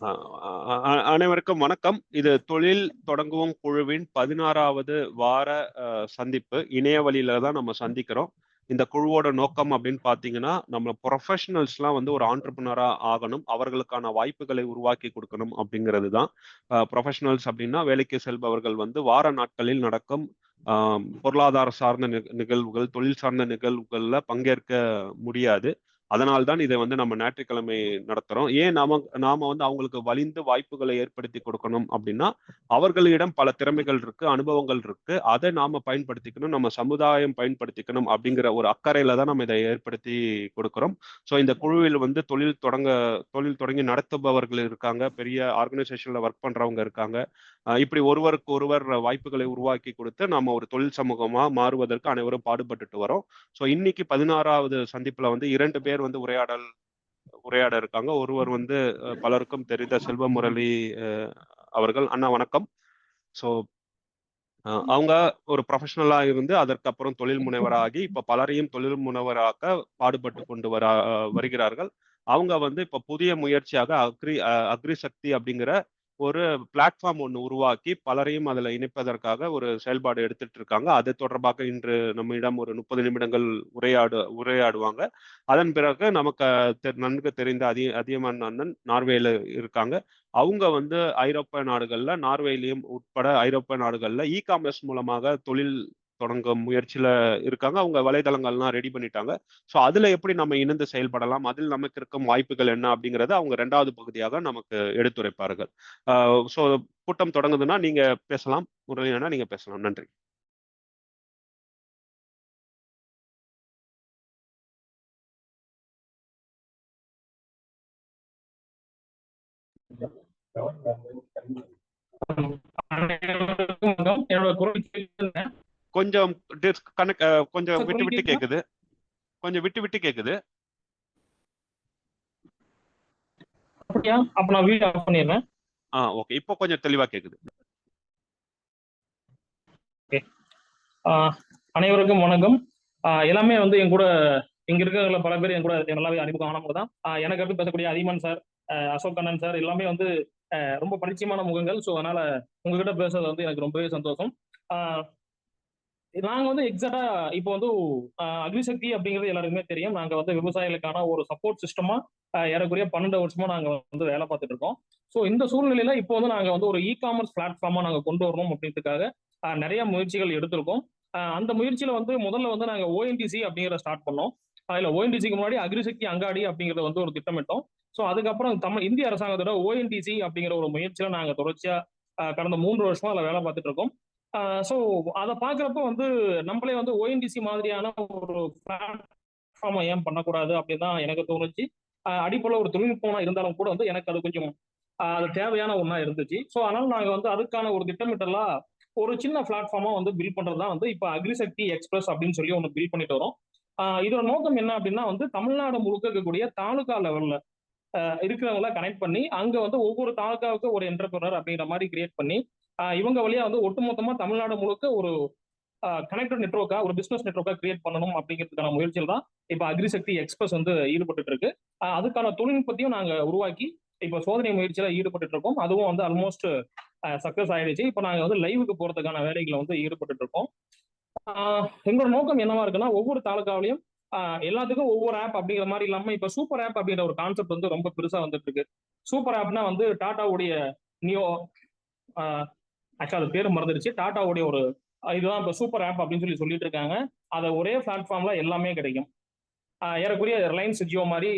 அ அ அ அனைவருக்கும் வணக்கம். இது தொழில் தொடங்குவோம் குழுவின் 16வது வார சந்திப்பு. இணைய வழியில தான் நம்ம சந்திக்கிறோம். இந்த குழுவோட நோக்கம் அப்படின்னு பார்த்தீங்கன்னா, நம்ம புரொஃபஷனல்ஸ்லாம் வந்து ஒரு ஆண்டர்பிரினியரா ஆகணும். அவர்களுக்கான வாய்ப்புகளை உருவாக்கி குடுக்கணும் அப்படிங்கிறது தான். புரொஃபஷனல்ஸ் அப்படின்னா வேலைக்கு செல்பவர்கள் வந்து வார நாட்களில் நடக்கும் அ பொருளாதார சார்ந்த நிகழ்வுகள், தொழில் சார்ந்த நிகழ்வுகள்ல பங்கேற்க முடியாது. அதனால் தான் இதை வந்து நம்ம ஞாயிற்றுக்கிழமை நடத்துறோம். ஏன் நாம வந்து அவங்களுக்கு வலிந்து வாய்ப்புகளை ஏற்படுத்தி கொடுக்கணும் அப்படின்னா, அவர்களிடம் பல திறமைகள் இருக்கு, அனுபவங்கள் இருக்கு. அதை நாம பயன்படுத்திக்கணும், நம்ம சமுதாயம் பயன்படுத்திக்கணும் அப்படிங்கிற ஒரு அக்கறையில தான் நம்ம இதை ஏற்படுத்தி கொடுக்கிறோம். ஸோ இந்த குழுவில் வந்து தொழில் தொடங்கி நடத்துபவர்கள் இருக்காங்க, பெரிய ஆர்கனைசேஷன்ல ஒர்க் பண்றவங்க இருக்காங்க. இப்படி ஒருவருக்கு ஒருவர் வாய்ப்புகளை உருவாக்கி கொடுத்து நாம ஒரு தொழில் சமூகமா மாறுவதற்கு அனைவரும் பாடுபட்டுட்டு வரோம். ஸோ இன்னைக்கு 16வது சந்திப்புல வந்து 2 பேர் வந்து உரையாட இருக்காங்க. ஒருவர் வந்து பலருக்கும் தெரிந்த செல்வமுரளி அ அவர்கள். அண்ணா வணக்கம். ஸோ அவங்க ஒரு ப்ரொஃபஷனலா இருந்து அதற்கப்புறம் தொழில் முனைவராகி, இப்ப பலரையும் தொழில் முனைவராக்க பாடுபட்டு கொண்டு வருகிறார்கள். அவங்க வந்து இப்ப புதிய முயற்சியாக அக்ரி சக்தி அப்படிங்கிற ஒரு பிளாட்ஃபார்ம் ஒண்ணு உருவாக்கி, பலரையும் அதுல இணைப்பதற்காக ஒரு செயல்பாடு எடுத்துட்டு இருக்காங்க. அது தொடர்பாக இன்று நம்மிடம் ஒரு 30 நிமிடங்கள் உரையாடுவாங்க. அதன் பிறகு நமக்கு நன்கு தெரிந்த அதியமான் அண்ணன் நார்வேல இருக்காங்க. அவங்க வந்து ஐரோப்பிய நாடுகள்ல, நார்வேலயும் உட்பட ஐரோப்பிய நாடுகள்ல காமர்ஸ் மூலமாக தொழில் தொடங்கும் முயற்சியில இருக்காங்க. அவங்க வலைதளங்கள்லாம் ரெடி பண்ணிட்டாங்க. ஸோ அதுல எப்படி நம்ம இணைந்து செயல்படலாம்? அதில் நமக்கு இருக்கும் வாய்ப்புகள் என்ன? அப்படிங்கிறத அவங்க 2வது பகுதியாக நமக்கு எடுத்துரைப்பார்கள். அ ஸோ கூட்டம் தொடங்குதுன்னா நீங்க பேசலாம். முரளி அண்ணா நீங்க பேசலாம். நன்றி. என்னோட குரல் கேக்குதுங்க? கொஞ்சம் கொஞ்சம் சார் விட்டு குரல் விட்டு கேக்குதா? கேக்குது. கொஞ்சம் விட்டு விட்டு கேக்குது. அப்படியா? அப்ப நான் வீடியோ ஆஃப் பண்ணிடுறேன். ஓகே. இப்போ கொஞ்சம் தெளிவா கேக்குது. ஓகே. அனைவருக்கும் வணக்கம். எல்லாமே வந்து என் கூட இங்க இருக்கிற பல பேர் என் கூட நல்லாவே அறிமுகம் ஆனவங்க தான். எனக்கு அடுத்து பேசக்கூடிய அதிமன் சார், அசோக் கண்ணன் சார் எல்லாமே வந்து ரொம்ப பரிச்சயமான முகங்கள். ஸோ அதனால உங்ககிட்ட பேசுறது வந்து எனக்கு ரொம்பவே சந்தோஷம். ஆஹ் நாங்க வந்து எக்ஸாக்டா இப்போ வந்து அக்னிசக்தி அப்படிங்கிறது எல்லாருக்குமே தெரியும். நாங்க வந்து விவசாயிகளுக்கான ஒரு சப்போர்ட் சிஸ்டமா ஏறக்குறைய 12 வருஷமா நாங்க வந்து வேலை பார்த்துட்டு இருக்கோம். ஸோ இந்த சூழ்நிலையில இப்போ வந்து நாங்க வந்து ஒரு காமர்ஸ் பிளாட்ஃபார்மா நாங்க கொண்டு வரணும் அப்படின்றதுக்காக நிறைய முயற்சிகள் எடுத்திருக்கோம். அந்த முயற்சியில வந்து முதல்ல வந்து நாங்க ஓஎன்டிசி அப்படிங்கிற ஸ்டார்ட் பண்ணோம். அதுல ஓஎன்டிசிக்கு முன்னாடி அக்ரிசக்தி அங்காடி அப்படிங்கறத வந்து ஒரு திட்டமிட்டோம். ஸோ அதுக்கப்புறம் இந்திய அரசாங்கத்தோட ஓஎன்டிசி அப்படிங்கிற ஒரு முயற்சியில நாங்க தொடர்ச்சியா கடந்த 3 வருஷமா அதுல வேலை பார்த்துட்டு இருக்கோம். ஸோ அதை பார்க்குறப்ப வந்து நம்மளே வந்து ஓஎன்டிசி மாதிரியான ஒரு பிளாட்ஃபார்மை ஏன் பண்ணக்கூடாது அப்படின்னு தான் எனக்கு தோணுச்சு. அடிப்படையில் ஒரு தொழில்நுட்பமா இருந்தாலும் கூட வந்து எனக்கு அது கொஞ்சம் அது தேவையான ஒன்றா இருந்துச்சு. ஸோ அதனால நாங்கள் வந்து அதுக்கான ஒரு திட்டமிட்டலா ஒரு சின்ன பிளாட்ஃபார்மா வந்து பில்ட் பண்றது தான் வந்து இப்போ அக்ரிசக்தி எக்ஸ்பிரஸ் அப்படின்னு சொல்லி ஒன்று பில்ட் பண்ணிட்டு வரோம். இதோட நோக்கம் என்ன அப்படின்னா வந்து தமிழ்நாடு முழுக்க இருக்கக்கூடிய தாலுகா லெவல்ல இருக்கிறவங்கள கனெக்ட் பண்ணி அங்க வந்து ஒவ்வொரு தாலுகாவுக்கு ஒரு என்டர்பிரனர் அப்படிங்கிற மாதிரி கிரியேட் பண்ணி இவங்க வழியா வந்து ஒட்டுமொத்தமா தமிழ்நாடு முழுக்க ஒரு கனெக்டட் நெட்ஒர்க்கா ஒரு பிசினஸ் நெட்ஒர்க்கா கிரியேட் பண்ணணும் அப்படிங்கிறதுக்கான முயற்சியில் தான் இப்போ அக்ரிசக்தி எக்ஸ்பிரஸ் வந்து ஈடுபட்டு இருக்கு. அதுக்கான தொழில்நுட்பத்தையும் நாங்க உருவாக்கி இப்போ சோதனை முயற்சியில ஈடுபட்டு இருக்கோம். அதுவும் வந்து ஆல்மோஸ்ட் சக்சஸ் ஆயிடுச்சு. இப்போ நாங்க வந்து லைவுக்கு போறதுக்கான வேலைகளை வந்து ஈடுபட்டு இருக்கோம். எங்களோட நோக்கம் என்னவா இருக்குன்னா ஒவ்வொரு தாலுகாவிலையும் எல்லாத்துக்கும் ஒவ்வொரு ஆப் அப்படிங்கிற மாதிரி இல்லாம இப்ப சூப்பர் ஆப் அப்படிங்கிற ஒரு கான்செப்ட் வந்து ரொம்ப பெருசா வந்துட்டு இருக்கு. சூப்பர் ஆப்னா வந்து டாட்டாவுடைய நியோ ஆக்சுவலா அது பேர் மறந்துடுச்சு. டாட்டாவுடைய ஒரு இதுதான் இப்போ சூப்பர் ஆப் அப்படின்னு சொல்லிட்டு இருக்காங்க. அதை ஒரே பிளாட்ஃபார்ம்ல எல்லாமே கிடைக்கும். ஏறக்குறைய ரிலையன்ஸ் ஜியோ மாதிரி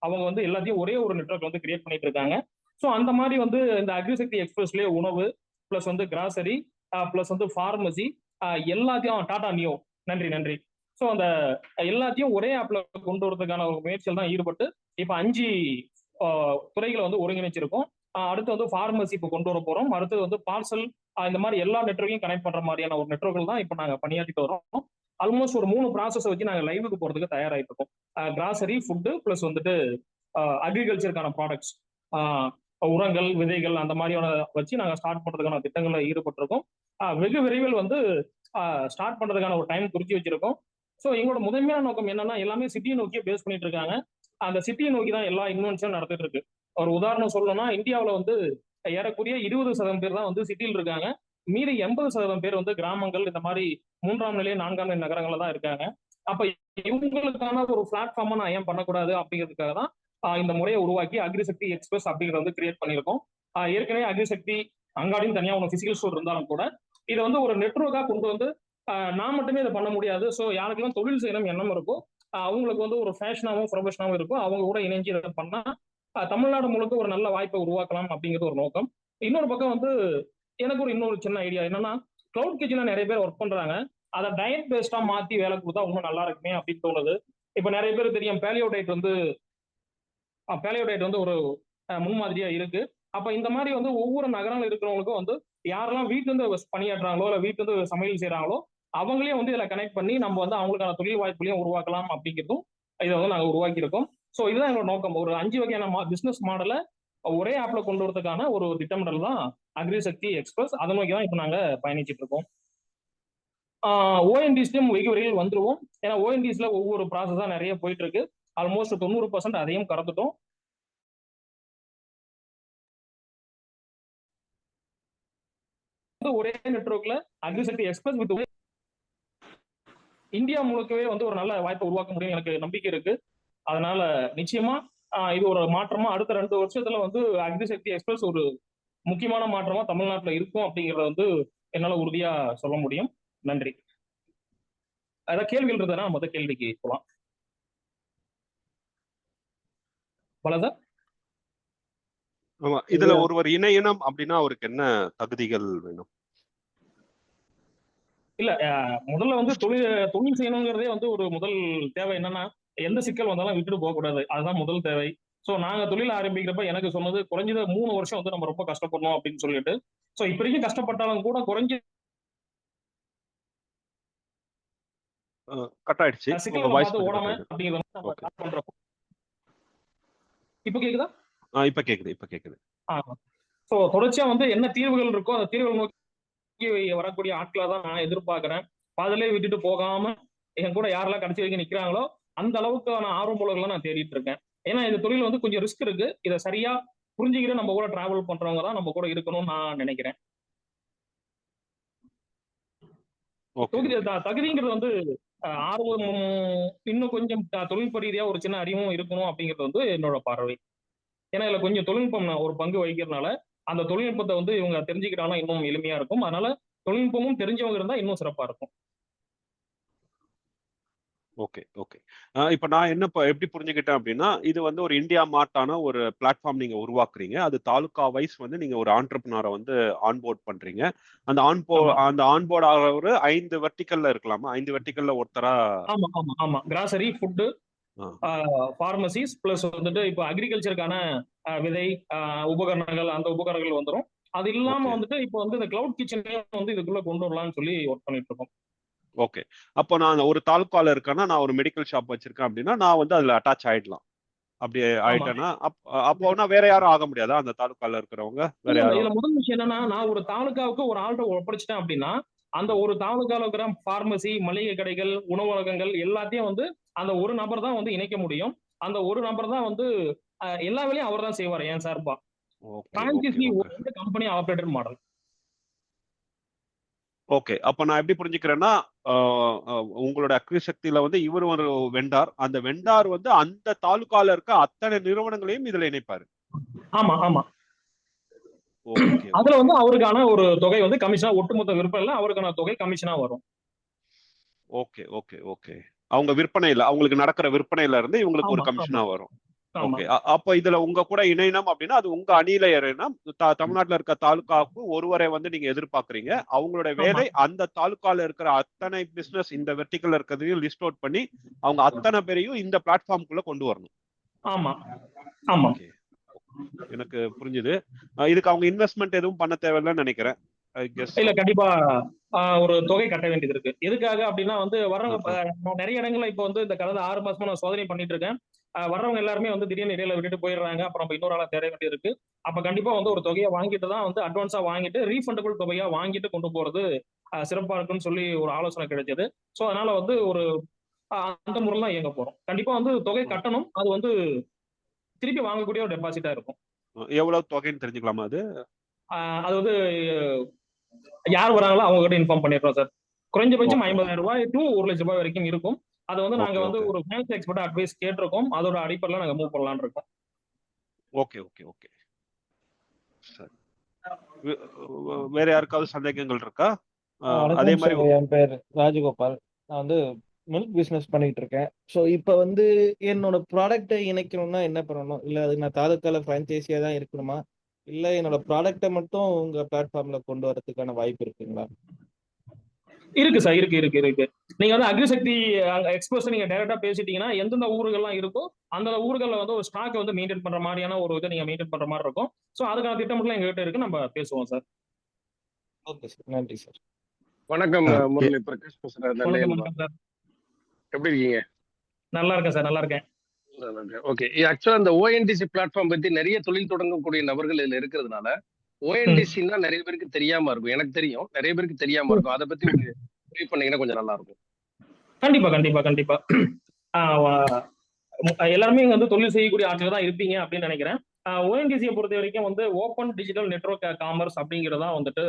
அவங்க வந்து எல்லாத்தையும் ஒரே ஒரு நெட்வொர்க் வந்து கிரியேட் பண்ணிட்டு இருக்காங்க. ஸோ அந்த மாதிரி வந்து இந்த அக்ரிசக்தி எக்ஸ்பிரஸ்லேயே உணவு பிளஸ் வந்து கிராசரி பிளஸ் வந்து ஃபார்மசி எல்லாத்தையும் டாடா நியோ நன்றி. ஸோ அந்த எல்லாத்தையும் ஒரே ஆப்ல கொண்டு வரதுக்கான ஒரு முயற்சியில் தான் ஈடுபட்டு இப்போ 5 துறைகளை வந்து ஒருங்கிணைச்சிருக்கோம். அடுத்து வந்து ஃபார்மசி இப்போ கொண்டு வர போறோம். அடுத்து வந்து பார்சல் இந்த மாதிரி எல்லா நெட்வொர்க்கையும் கனெக்ட் பண்ற மாதிரியான ஒரு நெட்வொர்க்கில் தான் இப்போ நாங்க பணியாற்றிட்டு வரோம். ஆல்மோஸ்ட் ஒரு 3 ப்ராசஸை வச்சு நாங்க லைவுக்கு போறதுக்கு தயாராகிட்டு இருக்கோம். கிராசரி, ஃபுட்டு பிளஸ் வந்துட்டு அக்ரிகல்ச்சருக்கான ப்ராடக்ட்ஸ், உரங்கள், விதைகள் அந்த மாதிரியான வச்சு நாங்க ஸ்டார்ட் பண்றதுக்கான திட்டங்களில் ஈடுபட்டிருக்கோம். வெகு விரைவில் வந்து ஸ்டார்ட் பண்றதுக்கான ஒரு டைம் குறிச்சு வச்சிருக்கோம். ஸோ எங்களோட முதன்மையான நோக்கம் என்னன்னா எல்லாமே சிட்டியை நோக்கி பேஸ் பண்ணிட்டு இருக்காங்க. அந்த சிட்டியை நோக்கி தான் எல்லா இன்வென்ஷனும் நடந்துட்டு இருக்கு. ஒரு உதாரணம் சொல்லணும்னா இந்தியாவுல வந்து ஏறக்குறைய 20% பேர் தான் வந்து சிட்டியில் இருக்காங்க. மீதி 80% பேர் வந்து கிராமங்கள் இந்த மாதிரி 3ஆம் நிலை 4ஆம் நிலை நகரங்கள்ல தான் இருக்காங்க. அப்ப இவங்களுக்கான ஒரு பிளாட்ஃபார்மா நான் ஏன் பண்ணக்கூடாது அப்படிங்கிறதுக்காக தான் இந்த முறையை உருவாக்கி அக்ரிசக்தி எக்ஸ்பிரஸ் அப்படிங்கிறத வந்து கிரியேட் பண்ணியிருக்கோம். ஏற்கனவே அக்ரிசக்தி அங்காடின்னு தனியா ஒன்று பிசிக்கல் ஸ்டோர் இருந்தாலும் கூட இதை வந்து ஒரு நெட்வொர்க்கா கொண்டு வந்து நான் மட்டுமே இதை பண்ண முடியாது. ஸோ யாருக்கெல்லாம் தொழில் செய்யணும் எண்ணம் இருக்கோ அவங்களுக்கு வந்து ஒரு ஃபேஷனாகவும் ப்ரொஃபஷனாகவும் இருக்கும். அவங்க கூட இணைஞ்சு இதை பண்ணா தமிழ்நாடு முழுக்க ஒரு நல்ல வாய்ப்பை உருவாக்கலாம் அப்படிங்கிறது ஒரு நோக்கம். இன்னொரு பக்கம் வந்து எனக்கு இன்னொரு சின்ன ஐடியா என்னன்னா, கிளவுட் கிச்சன்ல நிறைய பேர் ஒர்க் பண்றாங்க. அதை டயட் பேஸ்டா மாத்தி வேலை கொடுத்தா இன்னும் நல்லா இருக்குமே அப்படின்னு தோணுது. இப்ப நிறைய பேர் தெரியும் பேலியோ டயட் வந்து ஒரு முன்மாதிரியா இருக்கு. அப்ப இந்த மாதிரி வந்து ஒவ்வொரு நகரங்கள் இருக்கிறவங்களுக்கும் வந்து யாரெல்லாம் வீட்டுல இருந்து பணியாற்றுறாங்களோ இல்ல வீட்டுல இருந்து சமையல் செய்யறாங்களோ அவங்களே வந்து இதுல கனெக்ட் பண்ணி நம்ம வந்து அவங்களுக்கான தொழில் வாய்ப்புகளையும் உருவாக்கலாம் அப்படிங்கிறதும் இதை வந்து நாங்க உருவாக்கி இருக்கோம். ஸோ இதுதான் எங்களோட நோக்கம். ஒரு 5 வகையான பிசினஸ் மாடலை ஒரே ஆப்ல கொண்டு வரதுக்கான ஒரு திட்டமிடல் தான் அக்ரிசக்தி எக்ஸ்பிரஸ். அதை நோக்கி தான் இப்போ நாங்க பயணிச்சுட்டு இருக்கோம். ஓஎன்டிஸ்லயும் வெகு விரைவில் வந்துருவோம். ஏன்னா ஓஎன்டிஸ்ல ஒவ்வொரு ப்ராசஸா நிறைய போயிட்டு இருக்கு. ஆல்மோஸ்ட் 90% அதையும் கடந்துட்டோம். ஒரே நெட்வொர்க்ல அக்ரிசக்தி எக்ஸ்பிரஸ் வித் இந்தியா முழுக்கவே வந்து ஒரு நல்ல வாய்ப்பை உருவாக்க முடியும் எனக்கு நம்பிக்கை இருக்கு. அதனால நிச்சயமா இது ஒரு மாற்றமா அடுத்த 2 வருஷத்துல வந்து அக்ரிசக்தி எக்ஸ்பிரஸ் ஒரு முக்கியமான மாற்றமா தமிழ்நாட்டுல இருக்கும் அப்படிங்கறத வந்து என்னால உறுதியா சொல்ல முடியும். நன்றி. ஏதாவது கேள்விகள் இருந்ததுன்னா மொத்த கேள்விக்கு போலாம். பலதா ஆமா, இதுல ஒருவர் இணையணும் அப்படின்னா அவருக்கு என்ன தகுதிகள் வேணும்? இல்ல முதல்ல வந்து தொழில் செய்யணுங்கிறதே வந்து ஒரு முதல் தேவை என்னன்னா, எந்த சிக்கல் வந்தாலும் விட்டுட்டு போக கூடாது. அதுதான் முதல் தேவை. சோ நாங்க தொழில் ஆரம்பிக்கிறப்ப எனக்கு சொன்னது குறைஞ்சது 3 வருஷம் வந்து நம்ம ரொம்ப கஷ்டப்படணும் அப்படின்னு சொல்லிட்டு. சோ இப்ப வரைக்கும் கஷ்டப்பட்டாலும் கூட கட் ஆயிடுச்சு. உங்க சிக்கல்களை வாய்ஸ் பார்த்து கொஞ்சம் ஓடாம கட் ஆயிடுச்சு. அப்படிங்கிறத நம்ம ஓகே. ஸ்டார்ட் பண்றப்போ இப்ப கேக்குதா? இப்ப கேக்குது. சோ தொடர்ச்சியா வந்து என்ன தீர்வுகள் இருக்கோ அந்த தீர்வுகள் நோக்கி வரக்கூடிய ஆட்களா தான் நான் எதிர்பார்க்கிறேன். பாதிலே விட்டுட்டு போகாம என் கூட யாரெல்லாம் கடைசி வரைக்கும் நிக்கிறாங்களோ அந்த அளவுக்கான ஆர்வமுள்ளவர்களை நான் தேடிட்டு இருக்கேன். ஏன்னா இந்த தொழில் வந்து கொஞ்சம் ரிஸ்க் இருக்கு. இதை சரியா புரிஞ்சுக்கிட்டு நம்ம கூட டிராவல் பண்றவங்க தான் நம்ம கூட இருக்கணும்னு நான் நினைக்கிறேன். தகுதிங்கிறது வந்து ஆர்வம் இன்னும் கொஞ்சம் தொழில்நுட்ப ரீதியா ஒரு சின்ன அறிவும் இருக்கணும் அப்படிங்கிறது வந்து என்னோட பார்வை. ஏன்னா இதுல கொஞ்சம் தொழில்நுட்பம் ஒரு பங்கு வகிக்கிறதுனால அந்த தொழில்நுட்பத்தை வந்து இவங்க தெரிஞ்சுக்கிட்டாலும் இன்னும் எளிமையா இருக்கும். அதனால தொழில்நுட்பமும் தெரிஞ்சவங்க இருந்தா இன்னும் சிறப்பா இருக்கும். ஓகே. இப்ப நான் எப்படி புரிஞ்சுக்கிட்டேன் அப்படின்னா, இது வந்து ஒரு இந்தியா மார்ட்டான ஒரு பிளாட்ஃபார்ம் நீங்க உருவாக்குறீங்க. அது தாலுகா வைஸ் வந்து நீங்க ஒரு ஆண்டர்பிரினியரை வந்து ஆன்போர்ட் பண்றீங்க. அந்த ஆன்போர்ட் ஆகிறவரு 5 வெர்டிகல்ல இருக்கலாமா? 5 வெர்டிகல்ல ஒருத்தரா? ஆமா. கிராசரி, ஃபுட், பார்மசிஸ் பிளஸ் வந்துட்டு இப்போ அக்ரிகல்ச்சருக்கான விதை உபகரணங்கள் அந்த உபகரணங்கள் வந்துடும். அது இல்லாம வந்துட்டு இப்போ வந்து இந்த கிளவுட் கிச்சனையும் வந்து இதுக்குள்ள கொண்டு வரலாம்னு சொல்லி ஒர்க் பண்ணிட்டு இருக்கோம். ஓகே. அப்போ நான் ஒரு தாலுகால இருக்கேன்னா, நான் ஒரு மெடிக்கல் ஷாப் வச்சிருக்கேன் அப்படின்னா நான் வந்து அதுல அட்டாச் ஆயிடலாம். அப்படி ஆயிட்டேன்னா அப்போனா வேற யாரும் ஆக முடியாதா? அந்த தாலுகால இருக்கிறவங்க வேற யாரும்? இதுல முதல் விஷயம் என்னன்னா, நான் ஒரு தாலுகாவுக்கு ஒரு ஆள்கிட்ட ஒப்படைச்சிட்டேன் அப்படின்னா அந்த ஒரு தாலுகால இருக்கிற பார்மசி, மளிகை கடைகள், உணவகங்கள் எல்லாத்தையும் வந்து அந்த ஒரு நபர் தான் வந்து இணைக்க முடியும். அந்த ஒரு நபர் தான் வந்து எல்லா வேலையும் அவர் தான் செய்வார் என் சார்பா. பிரான்சைசி வந்து கம்பெனி ஆபரேட்டர் மாடல். ஓகே. அப்ப நான் எப்படி புரிஞ்சுக்கிறேன்னா, உங்களோட அக்ரிசக்தியில வந்து இவர் ஒரு வெண்டார். அந்த வெண்டார் வந்து அந்த தாலுகால இருக்க அத்தனை நிறுவனங்களையும் இதுல இணைப்பாரு. ஆமா. அதுல வந்து அவருக்கான ஒரு தொகை வந்து கமிஷனா, ஒட்டுமொத்த விற்பனையில அவருக்கான தொகை கமிஷனா வரும். ஓகே. அவங்க விற்பனையில அவங்களுக்கு நடக்கிற விற்பனையில இருந்து இவங்களுக்கு ஒரு கமிஷனா வரும். ஓகே. அப்ப இதுல உங்க கூட இணையணும் அப்படின்னா அது உங்க அணியில இணையணும். தமிழ்நாட்டுல இருக்க தாலுகாவுக்கு ஒருவரை வந்து நீங்க எதிர்பார்க்கறீங்க. அவங்களோட வேலை அந்த தாலுகால இருக்கிற அத்தனை பிசினஸ் இந்த வெர்டிகல்ல இருக்கிறதையும் லிஸ்ட் அவுட் பண்ணி அவங்க அத்தனை பேரையும் இந்த பிளாட்ஃபார்முக்குள்ள கொண்டு வரணும். ஆமா. எனக்கு புரிஞ்சுது. இதுக்கு அவங்க இன்வெஸ்ட்மெண்ட் எதுவும் பண்ண தேவையில்லைன்னு நினைக்கிறேன். இல்ல கண்டிப்பா ஒரு தொகை கட்ட வேண்டியது இருக்கு. எதுக்காக அப்படின்னா வந்து வர்றவங்க நிறைய இடங்கள்ல இப்ப வந்து இந்த கடந்த 6 மாசமா நான் சோதனை பண்ணிட்டு இருக்கேன். வர்றவங்க எல்லாருமே வந்து திடீர்னு இடையில விட்டுட்டு போயிடுறாங்க. அப்புறம் நம்ம இன்னொரு ஆளா தேட வேண்டியது இருக்கு. அப்ப கண்டிப்பா வந்து ஒரு தொகையை வாங்கிட்டு தான் வந்து அட்வான்ஸா வாங்கிட்டு ரீஃபண்டபிள் தொகையா வாங்கிட்டு கொண்டு போறது சிறப்பா இருக்குன்னு சொல்லி ஒரு ஆலோசனை கிடைச்சது. சோ அதனால வந்து ஒரு அந்த முறையில் தான் இயங்க போறோம். கண்டிப்பா வந்து தொகை கட்டணும். அது வந்து திருப்பி வாங்கக்கூடிய ஒரு டெபாசிட்டா இருக்கும். எவ்வளவு தொகைன்னு தெரிஞ்சுக்கலாமா அது? அது வந்து யார் வராங்களோ அவங்க கிட்ட இன்ஃபார்ம் பண்ணிடுறோம் சார். குறைஞ்சபட்சம் ஓகே 50,000 ரூபாய் டு 1,00,000 வரைக்கும் இருக்கும். அதை வந்து நாங்க ஓகே வந்து ஓகே ஒரு ஃபைனான்ஸ் எக்ஸ்பர்ட் அட்வைஸ் கேட்டிருக்கோம். அதோட அடிப்படையில் நாங்க மூவ் பண்ணலாம்னு இருக்கோம். ஓகே ஓகே ஓகே சரி. வேற யாருக்காவது சந்தேகங்கள் இருக்கா? அதே வணக்கம் மாதிரி சார், என் பேர் ராஜகோபால். நான் வந்து மில்க் பிஸ்னஸ் பண்ணிட்டு இருக்கேன். ஸோ இப்போ வந்து என்னோட ப்ராடக்ட்டை இணைக்கணும்னா என்ன பண்ணணும்? இல்லை அது நான் தாலுக்கால ஃப்ரான்ச்சைஸியாக தான் இருக்கணுமா? இல்லை என்னோட ப்ராடக்ட்டை மட்டும் உங்கள் பிளாட்ஃபார்மில் கொண்டு வரதுக்கான வாய்ப்பு இருக்குங்களா? இருக்கு சார், இருக்கு. நீங்க வந்து அக்ரிசக்தி எக்ஸ்போஸ் நீங்க டைரக்டா பேசிட்டீங்கன்னா எந்தெந்த ஊர்கள்லாம் இருக்கோ அந்த ஊர்கள்ல வந்து ஒரு ஸ்டாக் வந்து மெயின்டைன் பண்ற மாதிரியான ஒரு இதை நீங்க மெயின்டைன் பண்ற மாதிரி இருக்கும். ஸோ அதுக்கான திட்டமிடலாம் எங்ககிட்ட இருக்கு, நம்ம பேசுவோம் சார். ஓகே சார், நன்றி சார். வணக்கம் முரளி பிரகாஷ் பேசுறேன். வணக்கம் சார். எப்படி இருக்கீங்க? நல்லா இருக்கேன் சார், நல்லா இருக்கேன். ஓகே, ஆக்சுவலா இந்த ஓஎன்டிசி பிளாட்ஃபார்ம் பத்தி நிறைய தொழில் தொடங்கக்கூடிய நபர்கள் இதுல இருக்கிறதுனால ஓஎன்டிசின்னா நிறைய பேருக்கு தெரியாம இருக்கும். எனக்கு தெரியும், நிறைய பேருக்கு தெரியாம இருக்கும். அதை பத்தி ரிவ்யூ பண்ணீங்கன்னா கொஞ்சம் நல்லா இருக்கும். கண்டிப்பா. எல்லாருமே இங்க வந்து தொழில் செய்யக்கூடிய ஆட்கள் தான் இருப்பீங்க அப்படின்னு நினைக்கிறேன். ஓஎன்டிசியை பொறுத்த வரைக்கும் வந்து ஓப்பன் டிஜிட்டல் நெட்வொர்க் காமர்ஸ் அப்படிங்கிறதா வந்துட்டு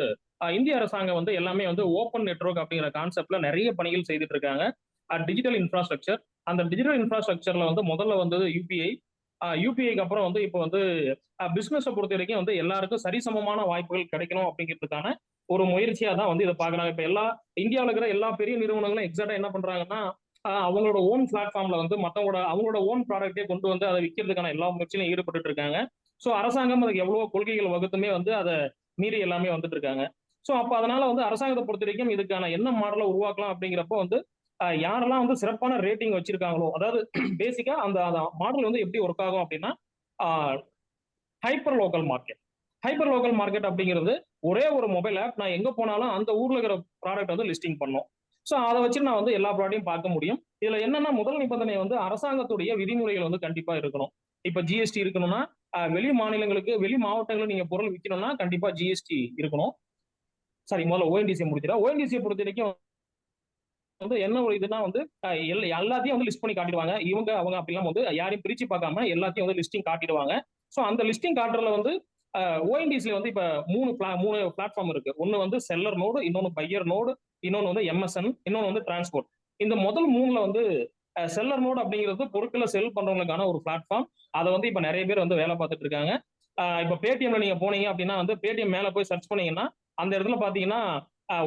இந்திய அரசாங்கம் வந்து எல்லாமே வந்து ஓப்பன் நெட்வொர்க் அப்படிங்கிற கான்செப்ட்ல நிறைய பணிகள் செய்துட்டு இருக்காங்க. டிஜிட்டல் இன்ஃப்ராஸ்ட்ரக்சர், அந்த டிஜிட்டல் இன்ஃப்ராஸ்ட்ரக்சர்ல வந்து முதல்ல வந்தது யூபிஐக்கு அப்புறம் வந்து இப்போ வந்து பிசினஸை பொறுத்த வரைக்கும் வந்து எல்லாருக்கும் சரிசமமான வாய்ப்புகள் கிடைக்கணும் அப்படிங்கிறதுக்கான ஒரு முயற்சியா தான் வந்து இதை பாக்குறாங்க. இப்ப இந்தியாவில் இருக்கிற எல்லா பெரிய நிறுவனங்களும் எக்ஸாக்டா என்ன பண்றாங்கன்னா அவங்களோட ஓன் பிளாட்ஃபார்ம்ல வந்து அவங்களோட ஓன் ப்ராடக்டே கொண்டு வந்து அதை விற்கிறதுக்கான எல்லா முயற்சியிலும் ஈடுபட்டு இருக்காங்க. ஸோ அரசாங்கம் அதுக்கு எவ்வளவோ கொள்கைகள் வகுத்துமே வந்து அதை மீறி எல்லாமே வந்துட்டு இருக்காங்க. ஸோ அப்போ அதனால வந்து அரசாங்கத்தை பொறுத்த வரைக்கும் இதுக்கான என்ன மாடலை உருவாக்கலாம் அப்படிங்கிறப்போ வந்து யாரெல்லாம் வந்து சிறப்பான ரேட்டிங் வச்சிருக்காங்களோ, அதாவது பேசிக்கா அந்த மாடல் வந்து எப்படி ஒர்க் ஆகும் அப்படின்னா ஹைப்பர் லோக்கல் மார்க்கெட் அப்படிங்கிறது ஒரே ஒரு மொபைல் ஆப், நான் எங்க போனாலும் அந்த ஊர்ல இருக்கிற ப்ராடக்ட் வந்து லிஸ்டிங் பண்ணும். ஸோ அதை வச்சு நான் வந்து எல்லா ப்ராடக்டையும் பார்க்க முடியும். இதுல என்னன்னா முதல் நிபந்தனை வந்து அரசாங்கத்துடைய விதிமுறைகள் வந்து கண்டிப்பா இருக்கணும். இப்ப ஜிஎஸ்டி இருக்கணும்னா வெளி மாநிலங்களுக்கு வெளி மாவட்டங்களுக்கு நீங்க பொருள் விற்கணும்னா கண்டிப்பா ஜிஎஸ்டி இருக்கணும். சாரி, முதல்ல ஓஎன்டிசி முடிச்சிடா. ஓஎன்டிசியை பொறுத்த வரைக்கும் வந்து என்ன ஒரு இதுனா வந்து எல்லாத்தையும் வந்து லிஸ்ட் பண்ணி காட்டிடுவாங்க. இவங்க அவங்க அப்படிலாம் வந்து யாரையும் பிரிச்சு பார்க்காம எல்லாத்தையும் வந்து லிஸ்டிங் காட்டிடுவாங்க. ஸோ அந்த லிஸ்டிங் காட்டுறதுல வந்து ஓஎன்டிசில வந்து இப்ப மூணு பிளாட்ஃபார்ம் இருக்கு. ஒன்னு வந்து செல்லர் நோடு, இன்னொன்னு பையர் நோடு, இன்னொன்னு வந்து எம்எஸ்என், இன்னொன்னு வந்து டிரான்ஸ்போர்ட். இந்த முதல் மூணுல வந்து செல்லர் நோடு அப்படிங்கிறது பொருட்களை செல் பண்றவங்களுக்கான ஒரு பிளாட்ஃபார்ம். அதை வந்து இப்ப நிறைய பேர் வந்து வேலை பார்த்துட்டு இருக்காங்க. இப்ப பேடிஎம்ல நீங்க போனீங்க அப்படின்னா வந்து பேடிஎம் மேல போய் சர்ச் பண்ணீங்கன்னா அந்த இடத்துல பாத்தீங்கன்னா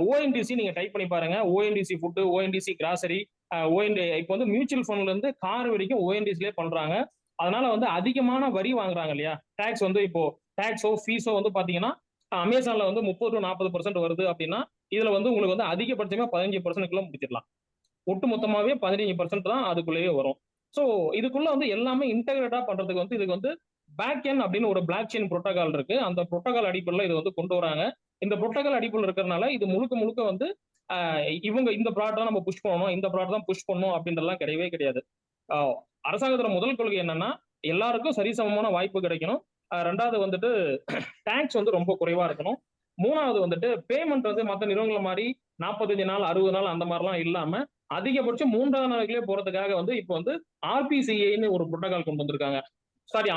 ஓஎன்டிசி நீங்க டைப் பண்ணி பாருங்க. ஓஎன்டிசி ஃபுட், ஓஎன்டிசி கிராசரி, இப்போ வந்து மியூச்சுவல் ஃபண்ட்ல இருந்து கார் வரைக்கும் ஓஎன்டிசிலே பண்றாங்க. அதனால வந்து அதிகமான வரி வாங்குறாங்க இல்லையா, டாக்ஸ் வந்து இப்போ டாக்ஸோ ஃபீஸோ வந்து பாத்தீங்கன்னா அமேசான்ல வந்து 30 to 40% வருது அப்படின்னா இதுல வந்து உங்களுக்கு வந்து அதிகபட்சமா 15% முடிச்சிடலாம். ஒட்டு மொத்தமாவே 15% தான் அதுக்குள்ளேயே வரும். ஸோ இதுக்குள்ள வந்து எல்லாமே இன்டெகிரேட்டா பண்றதுக்கு வந்து இதுக்கு வந்து பேக் எண்ட் அப்படின்னு ஒரு பிளாக் செயின் புரோட்டோகால் இருக்கு. அந்த புரோட்டோகால் அடிப்படையில் இது வந்து கொண்டு வராங்க. இந்த புரோட்டோகால் அடிப்படையில் இருக்கிறதுனால இது முழுக்க வந்து இவங்க இந்த ப்ராடக்ட் தான் நம்ம புஷ் பண்ணணும், இந்த ப்ராடக்ட் தான் புஷ் பண்ணணும் அப்படின்றலாம் கிடையவே கிடையாது. அரசாங்கத்தோட முதல் கொள்கை என்னன்னா எல்லாருக்கும் சரிசமமான வாய்ப்பு கிடைக்கணும். ரெண்டாவது வந்துட்டு டாக்ஸ் வந்து ரொம்ப குறைவா இருக்கணும். மூணாவது வந்துட்டு பேமெண்ட் வந்து மற்ற நிறுவனங்கள் மாதிரி 45 நாள் 60 நாள் அந்த மாதிரிலாம் இல்லாம அதிகபட்சம் 3வது நாளுக்குள்ளே போறதுக்காக வந்து இப்போ வந்து ஆர்பிசிஐன்னு ஒரு புரோட்டோகால் கொண்டு வந்திருக்காங்க. சாரி,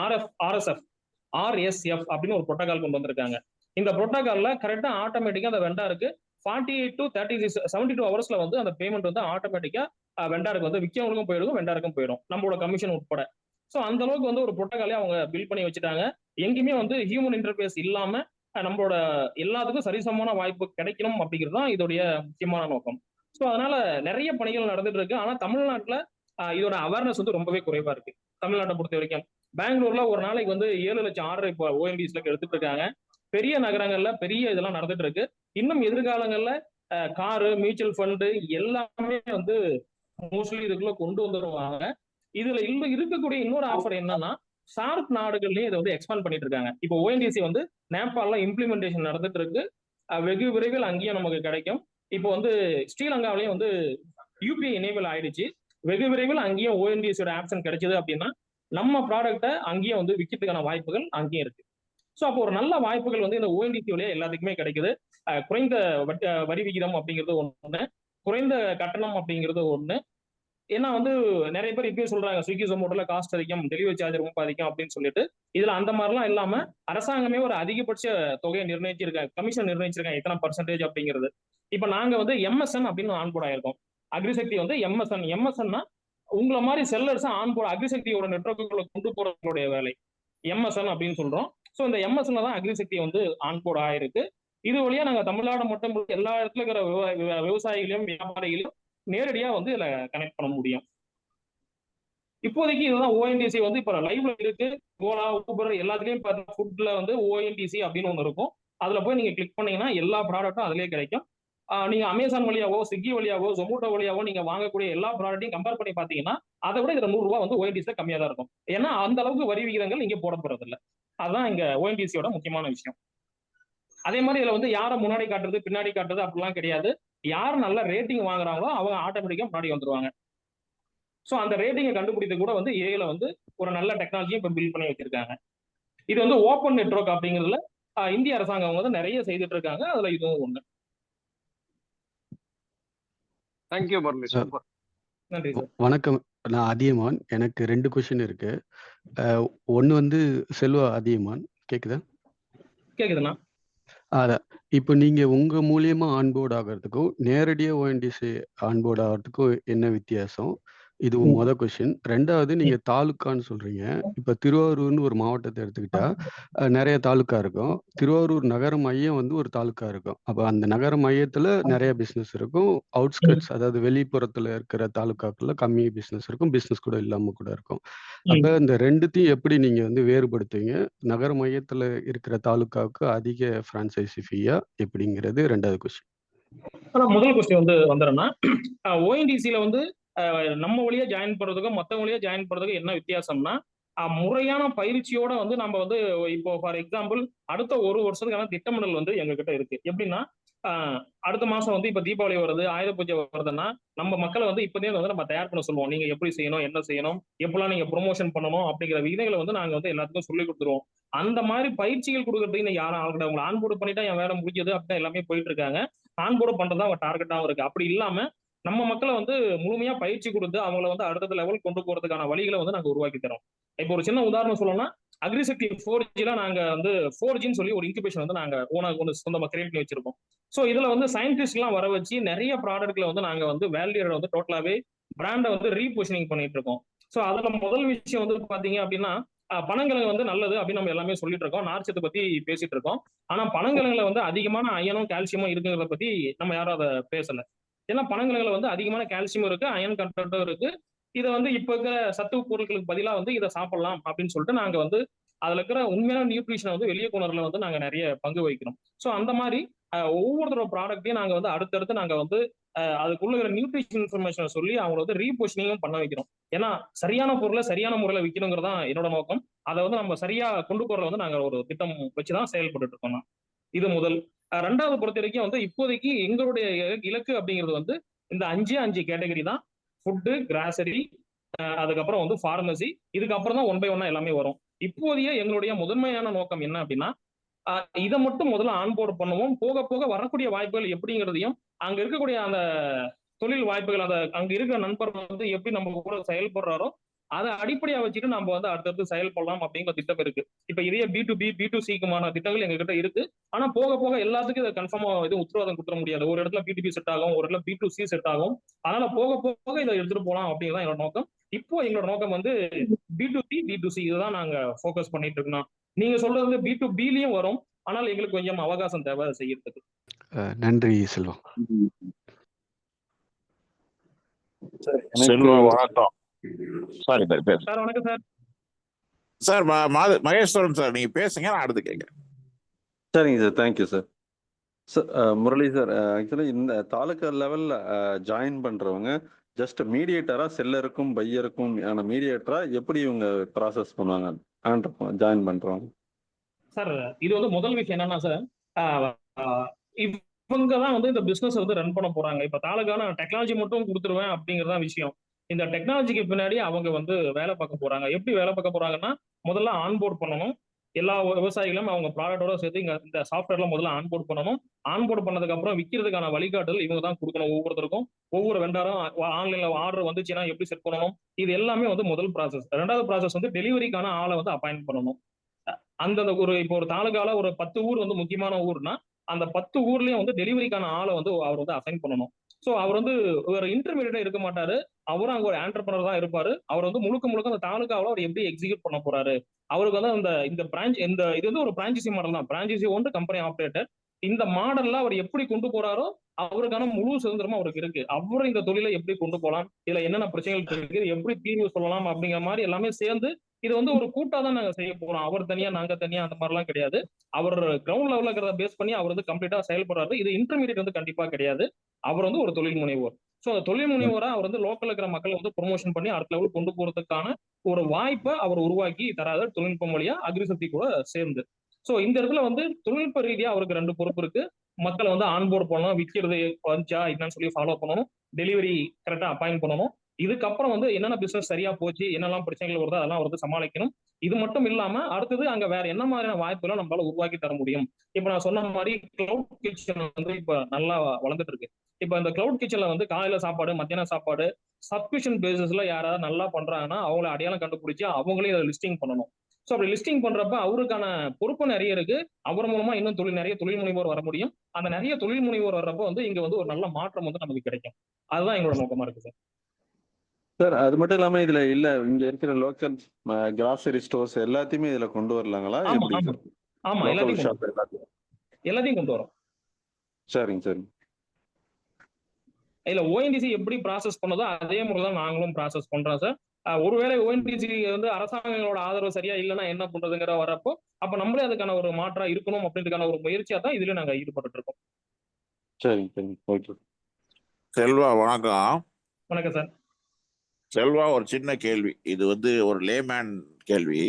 ஆர்எஸ்எஃப் அப்படின்னு ஒரு புரோட்டோகால் கொண்டு வந்திருக்காங்க. இந்த புரோட்டோகால்ல கரெக்டா ஆட்டோமேட்டிக்கா அந்த வெண்டாருக்கு 48 to 72 ஹவர்ஸ்ல வந்து அந்த பேமெண்ட் வந்து ஆட்டோமேட்டிக்கா வெண்டாருக்கு வந்து விற்கிறவங்களுக்கும் போயிடும், வெண்டாருக்கும் போயிடும், நம்மளோட கமிஷன் உட்பட. ஸோ அந்த அளவுக்கு வந்து ஒரு புரோட்டோகாலே அவங்க பில்ட் பண்ணி வச்சுட்டாங்க. எங்கேயுமே வந்து ஹியூமன் இன்டர்ஃபேஸ் இல்லாம நம்மளோட எல்லாத்துக்கும் சரிசமமான வாய்ப்பு கிடைக்கணும் அப்படிங்கிறது தான் இதோடைய முக்கியமான நோக்கம். ஸோ அதனால நிறைய பணிகள் நடந்துட்டு இருக்கு. ஆனா தமிழ்நாட்டுல இதோட அவேர்னஸ் வந்து ரொம்பவே குறைவா இருக்கு. தமிழ்நாட்டை பொறுத்த வரைக்கும் பெங்களூர்ல ஒரு நாளைக்கு வந்து 7 லட்சம் ஆர்டர் இப்போ ஓஎன்டிஸ்ல எடுத்துட்டு இருக்காங்க. பெரிய நகரங்கள்ல பெரிய இதெல்லாம் நடந்துட்டு இருக்கு. இன்னும் எதிர்காலங்கள்ல காரு, மியூச்சுவல் ஃபண்டு எல்லாமே வந்து மோஸ்ட்லி இதுக்குள்ள கொண்டு வந்துருவாங்க. இதுல இருக்கக்கூடிய இன்னொரு ஆஃபர் என்னன்னா சார்க் நாடுகள்லயும் இதை வந்து எக்ஸ்பாண்ட் பண்ணிட்டு இருக்காங்க. இப்போ ஓஎன்டிசி வந்து நேபாள்ல இம்ப்ளிமெண்டேஷன் நடந்துட்டு இருக்கு. வெகு விரைவில் அங்கேயும் நமக்கு கிடைக்கும். இப்போ வந்து ஸ்ரீலங்காவிலையும் வந்து யூபிஐ எனேபிள் ஆயிடுச்சு. வெகு விரைவில் அங்கேயும் ஓஎன்டிசியோட ஆப்ஷன் கிடைச்சது அப்படின்னா நம்ம ப்ராடக்ட்டை அங்கேயும் வந்து விற்கிறதுக்கான வாய்ப்புகள் அங்கேயும் இருக்கு. ஸோ அப்போ ஒரு நல்ல வாய்ப்புகள் வந்து இந்த ஓஎன்டிசி வழியா எல்லாத்துக்குமே கிடைக்குது. குறைந்த வரி விகிதம் அப்படிங்கிறது ஒண்ணு, குறைந்த கட்டணம் அப்படிங்கிறது ஒண்ணு, ஏன்னா வந்து நிறைய பேர் இப்பயே சொல்றாங்க ஸ்விக்கி ஜொமோட்டோல காஸ்ட் அதிகம், டெலிவரி சார்ஜ் ரொம்ப அதிகம் அப்படின்னு சொல்லிட்டு. இதுல அந்த மாதிரிலாம் இல்லாம அரசாங்கமே ஒரு அதிகபட்ச தொகையை நிர்ணயிச்சிருக்காங்க, கமிஷன் நிர்ணயிச்சிருக்காங்க எத்தனை பர்சன்டேஜ் அப்படிங்கிறது. இப்ப நாங்க வந்து எம்எஸ்என் அப்படின்னு ஆன்போர்ட் ஆயிருக்கோம். அக்ரிசக்தி வந்து எம்எஸ்என்னா உங்களை மாதிரி செல்லர்ஸ் ஆன்போர்ட் அக்ரிசக்தியோட நெட்வொர்க்குள்ள கொண்டு போறவங்களுடைய வேலை எம்எஸ்என் அப்படின்னு சொல்றோம். ஸோ இந்த எம்எஸ்என்ல தான் அக்ரிசக்தி வந்து ஆன்போர்ட் ஆயிருக்கு. இது வழியா நாங்க தமிழ்நாடு மட்டும் எல்லா இடத்துல இருக்கிற விவசாயிகளையும் வியாபாரிகளையும் நேரடியா வந்து இதுல கனெக்ட் பண்ண முடியும். இப்போதைக்கு இதுதான் ஓஎன்டிசி வந்து இப்ப லைவ்ல இருக்கு. ஓலா, ஊபர் எல்லாத்துலயும் பார்த்தீங்கன்னா ஃபுட்ல வந்து ஓஎன்டிசி அப்படின்னு ஒன்று இருக்கும். அதுல போய் நீங்க கிளிக் பண்ணீங்கன்னா எல்லா ப்ராடக்ட்டும் அதுலயே கிடைக்கும். நீங்க அமேசான் வழியாவோ, ஸ்விக்கி வழியாவோ, ஜொமோட்டோ வழியாவோ நீங்க வாங்கக்கூடிய எல்லா ப்ராடக்ட்டையும் கம்பேர் பண்ணி பாத்தீங்கன்னா அதை விட இதுல ₹100 வந்து ஓஎன்டிசில கம்மியா தான் இருக்கும். ஏன்னா அந்த அளவுக்கு வரி விகிதங்கள் இங்க போடப்படுறது இல்லை. அதுதான் இங்க ஓஎன்டிசியோட முக்கியமான விஷயம். அதே மாதிரி இதுல வந்து யாரை முன்னாடி காட்டுறது பின்னாடி காட்டுறது அப்படிலாம் கிடையாது. யார் நல்ல ரேட்டிங் வாங்குறாங்களோ அவங்க ஆட்டோமேட்டிக்கா முன்னாடி வந்துருவாங்க. ஸோ அந்த ரேட்டிங்கை கண்டுபிடித்து கூட வந்து ஏல வந்து ஒரு நல்ல டெக்னாலஜியை இப்போ பில்ட் பண்ணி வச்சிருக்காங்க. இது வந்து ஓப்பன் நெட்வொர்க் அப்படிங்கிறதுல இந்திய அரசாங்கம் வந்து நிறைய செய்துட்டு இருக்காங்க. அதுல இதுவும் ஒண்ணு. தேங்க்யூ முரளி. Sir super. நன்றி சார். வணக்கம். நான் அதியமான். எனக்கு 2 கொஸ்டின் இருக்கு. ஒன்று வந்து செல்வா அதியமான். கேக்குதா? கேக்குதுண்ணா. அதான். இப்போ நீங்க உங்க மூலியமா ஆன்போர்ட் ஆகிறதுக்கும் நேரடியா ஓஎன்டிசி ஆன்போர்ட் ஆகிறதுக்கும் என்ன வித்தியாசம்? இது மொத கொஸ்டின். 2வது நீங்க தாலுக்கான்னு சொல்றீங்க. இப்ப திருவாரூர்னு ஒரு மாவட்டத்தை எடுத்துக்கிட்டா நிறைய தாலுக்கா இருக்கும். திருவாரூர் நகர மையம் வந்து ஒரு தாலுக்கா இருக்கும். அப்ப அந்த நகர மையத்துல நிறைய பிசினஸ் இருக்கும். அவுட்ஸ்கர்ட்ஸ் அதாவது வெளிப்புறத்துல இருக்கிற தாலுக்காக்கள்ல கம்மி பிசினஸ் இருக்கும். பிசினஸ் கூட இல்லாம கூட இருக்கும். அப்ப இந்த 2த்தையும் எப்படி நீங்க வந்து வேறுபடுத்துவீங்க? நகர மையத்துல இருக்கிற தாலுக்காவுக்கு அதிக பிரான்சைசி ஃபீயா எப்படிங்கிறது 2வது கொஸ்டின். ஆனா முதல் கொஸ்டின் வந்து வந்துடுறேன்னா, ஓஎன்டிசில வந்து நம்ம வழியா ஜாயின் பண்றதுக்கும் மத்தவங்க வழியா ஜாயின் பண்றதுக்கும் என்ன வித்தியாசம்னா, முறையான பயிற்சியோட வந்து நம்ம வந்து இப்போ ஃபார் எக்ஸாம்பிள் அடுத்த 1 வருஷத்துக்கான திட்டமிடல் வந்து எங்க கிட்ட இருக்கு. எப்படின்னா அடுத்த மாசம் வந்து இப்ப தீபாவளி வருது, ஆயுத பூஜை வருதுன்னா நம்ம மக்களை வந்து இப்போதே வந்து நம்ம தயார் பண்ண சொல்லுவோம். நீங்க எப்படி செய்யணும், என்ன செய்யணும், எப்பெல்லாம் நீங்க ப்ரொமோஷன் பண்ணணும் அப்படிங்கிற விதிகளை வந்து நாங்க வந்து எல்லாத்துக்கும் சொல்லி கொடுத்துருவோம். அந்த மாதிரி பயிற்சிகள் கொடுக்கறதுக்கு இன்னும் யாரும் ஆகல. உங்களை ஆன்போர்டு பண்ணிட்டா என் வேலை முடிஞ்சது அப்படின்னு எல்லாமே போயிட்டு இருக்காங்க. ஆன்போர்டு பண்றதா அவங்க டார்கெட்டாவும் இருக்கு. அப்படி இல்லாம நம்ம மக்களை வந்து முழுமையா பயிற்சி கொடுத்து அவங்களை வந்து அடுத்த லெவல் கொண்டு போறதுக்கான வழிகளை வந்து நாங்க உருவாக்கி தரோம். இப்போ ஒரு சின்ன உதாரணம் சொல்லணும்னா, அக்ரிசக்தி 4Gல நாங்க வந்து 4Gன்னு சொல்லி ஒரு இன்குபேஷன் வந்து நாங்க ஒன்று சொந்தமா கிரியேட் பண்ணி வச்சிருக்கோம். ஸோ இதுல வந்து சயின்டிஸ்ட் எல்லாம் வர வச்சு நிறைய ப்ராடக்ட்ல வந்து நாங்க வந்து வேல்யூட வந்து டோட்டலாவே பிராண்டை வந்து ரீபொசிஷனிங் பண்ணிட்டு இருக்கோம். ஸோ அதுல முதல் விஷயம் வந்து பாத்தீங்க அப்படின்னா, பனங்கிழங்கு வந்து நல்லது அப்படின்னு நம்ம எல்லாமே சொல்லிட்டு இருக்கோம். நார்ச்சத்தை பத்தி பேசிட்டு இருக்கோம். ஆனா பனங்கிழங்குல வந்து அதிகமான அயனும் கால்சியமும் இருக்குங்கிறத பத்தி நம்ம யாரும் அதை பேசல. ஏன்னா பனங்கிழங்குல வந்து அதிகமான கால்சியம் இருக்கு, அயன் கண்டென்ட்டும் இருக்கு. இதை வந்து இப்ப இருக்கிற சத்து பொருட்களுக்கு பதிலா வந்து இதை சாப்பிடலாம் அப்படின்னு சொல்லிட்டு நாங்க வந்து அதுல இருக்கிற உண்மையான நியூட்ரிஷனை வந்து வெளியே கொணர்ல வந்து நாங்க நிறைய பங்கு வகிக்கிறோம். ஸோ அந்த மாதிரி ஒவ்வொருத்தரோட ப்ராடக்ட்டையும் நாங்க வந்து அடுத்தடுத்து நாங்க வந்து அதுக்குள்ள இருக்கிற நியூட்ரிஷன் இன்ஃபர்மேஷனை சொல்லி அவங்களை வந்து ரீபொசிஷனிங்கும் பண்ண வைக்கிறோம். ஏன்னா சரியான பொருளை சரியான முறையில விற்கணுங்கிறது தான் என்னோட நோக்கம். அதை வந்து நம்ம சரியா கொண்டு போறத வந்து நாங்க ஒரு திட்டம் வச்சுதான் செயல்பட்டு இருக்கோம். இது முதல். 2வது பொறுத்த வரைக்கும் வந்து இப்போதைக்கு எங்களுடைய இலக்கு அப்படிங்கிறது வந்து இந்த 5 கேட்டகரி தான். ஃபுட்டு, கிராசரி, அதுக்கப்புறம் வந்து ஃபார்மசி, இதுக்கப்புறம் தான் 1 by 1 எல்லாமே வரும். இப்போதைய எங்களுடைய முதன்மையான நோக்கம் என்ன அப்படின்னா, இதை மட்டும் முதல்ல ஆன்போர்டு பண்ணுவோம். போக போக வரக்கூடிய வாய்ப்புகள் எப்படிங்கிறதையும் அங்க இருக்கக்கூடிய அந்த தொழில் வாய்ப்புகள் அதை அங்க இருக்கிற நண்பர் வந்து எப்படி நம்ம கூட செயல்படுறாரோ அதை அடிப்படையா வச்சுட்டு நம்ம வந்து அடுத்தடுத்து செயல்படலாம் அப்படிங்கிற திட்டம் இருக்கு. இப்ப இதே B2B, B2Cக்குமான திட்டங்கள் எங்க கிட்ட இருக்கு. ஆனா போக போக எல்லாத்துக்கும் இதை கன்ஃபார்மா எதுவும் உத்தரவாதம் கொடுத்துட முடியாது. ஒரு இடத்துல B2B செட் ஆகும், ஒரு இடத்துல B2C செட் ஆகும். அதனால போக போக இதை எடுத்துட்டு போகலாம் அப்படிங்கிறதான் என்னோட நோக்கம். இப்போ எங்களோட நோக்கம் வந்து B2C, B2C இதுதான் நாங்க ஃபோக்கஸ் பண்ணிட்டு இருக்கோம். நீங்க சொல்றது வந்து B2Bலயும் வரும். ஆனால் எங்களுக்கு கொஞ்சம் அவகாசம் தேவை செய்யறதுக்கு. நன்றி செல்வா. செல்வா வணக்கம். சாரி சார் வணக்கம் சார். சார் மகேஸ்வரன் சார், நீங்க பேசுங்க, நான் அடுத்து கேட்கிறேன். சரிங்க sir, thank you sir. Sir Murali sir, actually இந்த தாலுக்கா லெவலில் ஜாயின் பண்ணுறவங்க ஜஸ்ட் மீடியேட்டரா, செல்லருக்கும் பையருக்கும் மீடியேட்டரா எப்படி இவங்க ப்ராசஸ் பண்ணுவாங்க ஜாயின் பண்ணுறவங்க? சார் இது வந்து முதல் விஷயம் என்னன்னா சார், இவங்க தான் வந்து இந்த பிசினஸ் வந்து ரன் பண்ண போறாங்க. இப்ப தாலுக்கான டெக்னாலஜி மட்டும் கொடுத்துருவேன் அப்படிங்கறதான் விஷயம். இந்த டெக்னாலஜிக்கு பின்னாடி அவங்க வந்து வேலை பார்க்க போறாங்க. எப்படி வேலை பார்க்க போறாங்கன்னா, முதல்ல ஆன்போர்ட் பண்ணணும். எல்லா விவசாயிகளும் அவங்க ப்ராடக்டோட சேர்த்து இந்த சாஃப்ட்வேர்ல முதல்ல ஆன்போர்ட் பண்ணணும். ஆன்போர்ட் பண்ணதுக்கு அப்புறம் விற்கிறதுக்கான வழிகாட்டுதல் இவங்க தான் கொடுக்கணும் ஒவ்வொருத்தருக்கும். ஒவ்வொரு வெண்டாரும் ஆன்லைன்ல ஆர்டர் வந்துச்சுன்னா எப்படி செட் பண்ணணும், இது எல்லாமே வந்து முதல் ப்ராசஸ். ரெண்டாவது ப்ராசஸ் வந்து டெலிவரிக்கான ஆளை வந்து அப்பாயிண்ட் பண்ணணும். அந்தந்த இப்போ ஒரு தாலுகால ஒரு 10 ஊர் வந்து முக்கியமான ஊர்னா அந்த 10 ஊர்லயும் வந்து டெலிவரிக்கான ஆளை வந்து அவர் வந்து அசைன் பண்ணணும். ஸோ அவர் வந்து ஒரு இன்டர்மீடியட்டா இருக்க மாட்டாரு. அவரும் அங்க ஒரு ஆண்டர்பிரனர் தான் இருப்பாரு. அவர் வந்து முழுக்க முழுக்க அந்த தாலுகாவில் அவர் எப்படி எக்ஸிக்யூட் பண்ண போறாரு, அவருக்கு வந்து இந்த பிரான்ச் இது வந்து ஒரு பிரான்ச்சைசி மாடல் தான். பிரான்ச்சைசி ஒன்று கம்பெனி ஆப்ரேட்டர். இந்த மாடல்ல அவர் எப்படி கொண்டு போறாரோ அவருக்கான முழு சுதந்திரமும் அவருக்கு இருக்கு. அவரும் இந்த தொழிலை எப்படி கொண்டு போகலாம், இதுல என்னென்ன பிரச்சனைகள் இருக்கு, எப்படி தீர்வு சொல்லலாம் அப்படிங்கிற மாதிரி எல்லாமே சேர்ந்து இது வந்து ஒரு கூட்டா தான் நாங்க செய்ய போறோம். அவர் தனியா நாங்க தனியா அந்த மாதிரிலாம் கிடையாது. அவர் கிரவுண்ட் லெவல்ல இருக்கிறத பேஸ் பண்ணி அவர் வந்து கம்ப்ளீட்டா செயல்படுறாரு. இது இன்டர்மீடியட் வந்து கண்டிப்பா கிடையாது. அவர் வந்து ஒரு தொழில் முனைவோர். ஸோ அந்த தொழில் முனைவோரா அவர் வந்து லோக்கல் இருக்கிற மக்களை வந்து ப்ரொமோஷன் பண்ணி அடுத்த லெவல் கொண்டு போறதுக்கான ஒரு வாய்ப்பை அவர் உருவாக்கி தராது தொழில்நுட்பம் வழியா அக்ரிசக்தி கூட சேர்ந்து. ஸோ இந்த இடத்துல வந்து தொழில்நுட்ப ரீதியா அவருக்கு 2 பொறுப்பு இருக்கு. மக்களை வந்து ஆன்போர்ட் பண்ணணும், விற்கிறது வந்துச்சா என்னன்னு சொல்லி ஃபாலோ பண்ணணும், டெலிவரி கரெக்டா அப்பாயிண்ட் பண்ணணும். இதுக்கப்புறம் வந்து என்னென்ன பிசினஸ் சரியா போச்சு, என்னெல்லாம் பிரச்சனைகள் வருதோ அதெல்லாம் வந்து சமாளிக்கணும். இது மட்டும் இல்லாம அடுத்தது அங்க வேற என்ன மாதிரியான வாய்ப்புகளை நம்மளால உருவாக்கி தர முடியும். இப்ப நான் சொன்ன மாதிரி கிளவுட் கிச்சன் வந்து இப்ப நல்லா வளர்ந்துட்டு இருக்கு. இப்ப இந்த கிளவுட் கிச்சன்ல வந்து காலையில சாப்பாடு, மத்தியான சாப்பாடு சப்ஸ்கிரிப்ஷன் பேசிஸ்ல யாராவது நல்லா பண்றாங்கன்னா அவங்கள அடையாளம் கண்டுபிடிச்சு அவங்களே இதை லிஸ்டிங் பண்ணணும். ஸோ அப்படி லிஸ்டிங் பண்றப்ப அவருக்கான பொறுப்பு நிறைய இருக்கு. அவர் மூலமா இன்னும் நிறைய தொழில் முனைவோர் வர முடியும். அந்த நிறைய தொழில் முனைவோர் வர்றப்போ வந்து இங்க வந்து ஒரு நல்ல மாற்றம் வந்து நமக்கு கிடைக்கும். அதுதான் எங்களோட நோக்கமா இருக்கு சார். சார் அது மட்டும் இல்லாம இதுல இல்ல இங்க இருக்கிற லோக்கல் கிராசரி ஸ்டோர்ஸ் எல்லாத்தையுமே இதுல கொண்டு வரலாங்களா? ஆமா எப்படி ஆமா சார்? ஆமா லோக்கல் எல்லாத்தையும் ஷாப் எல்லாத்தையும் கொண்டு வரோம். சரிங்க சரிங்க. இல்ல ஓஎன்டிசி எப்படி ப்ராசஸ் பண்ணதோ அதே முறை தான் நாங்களும் ப்ராசஸ் பண்றோம் சார். ஒருவேளை ஓஎன்டிசி வந்து அரசாங்கங்களோட ஆதரவு சரியா இல்லைன்னா என்ன பண்றதுங்கிற வரப்போ அப்ப நம்மளே அதுக்கான ஒரு மாற்றா இருக்கணும் அப்படின்றதுக்கான ஒரு முயற்சியா தான் இதுல நாங்க ஈடுபட்டு இருக்கோம். சரிங்க சரிங்க. ஓகே. செல்வா வணக்கம். வணக்கம் சார். செல்வா, ஒரு சின்ன கேள்வி. இது வந்து ஒரு லேமேன் கேள்வி.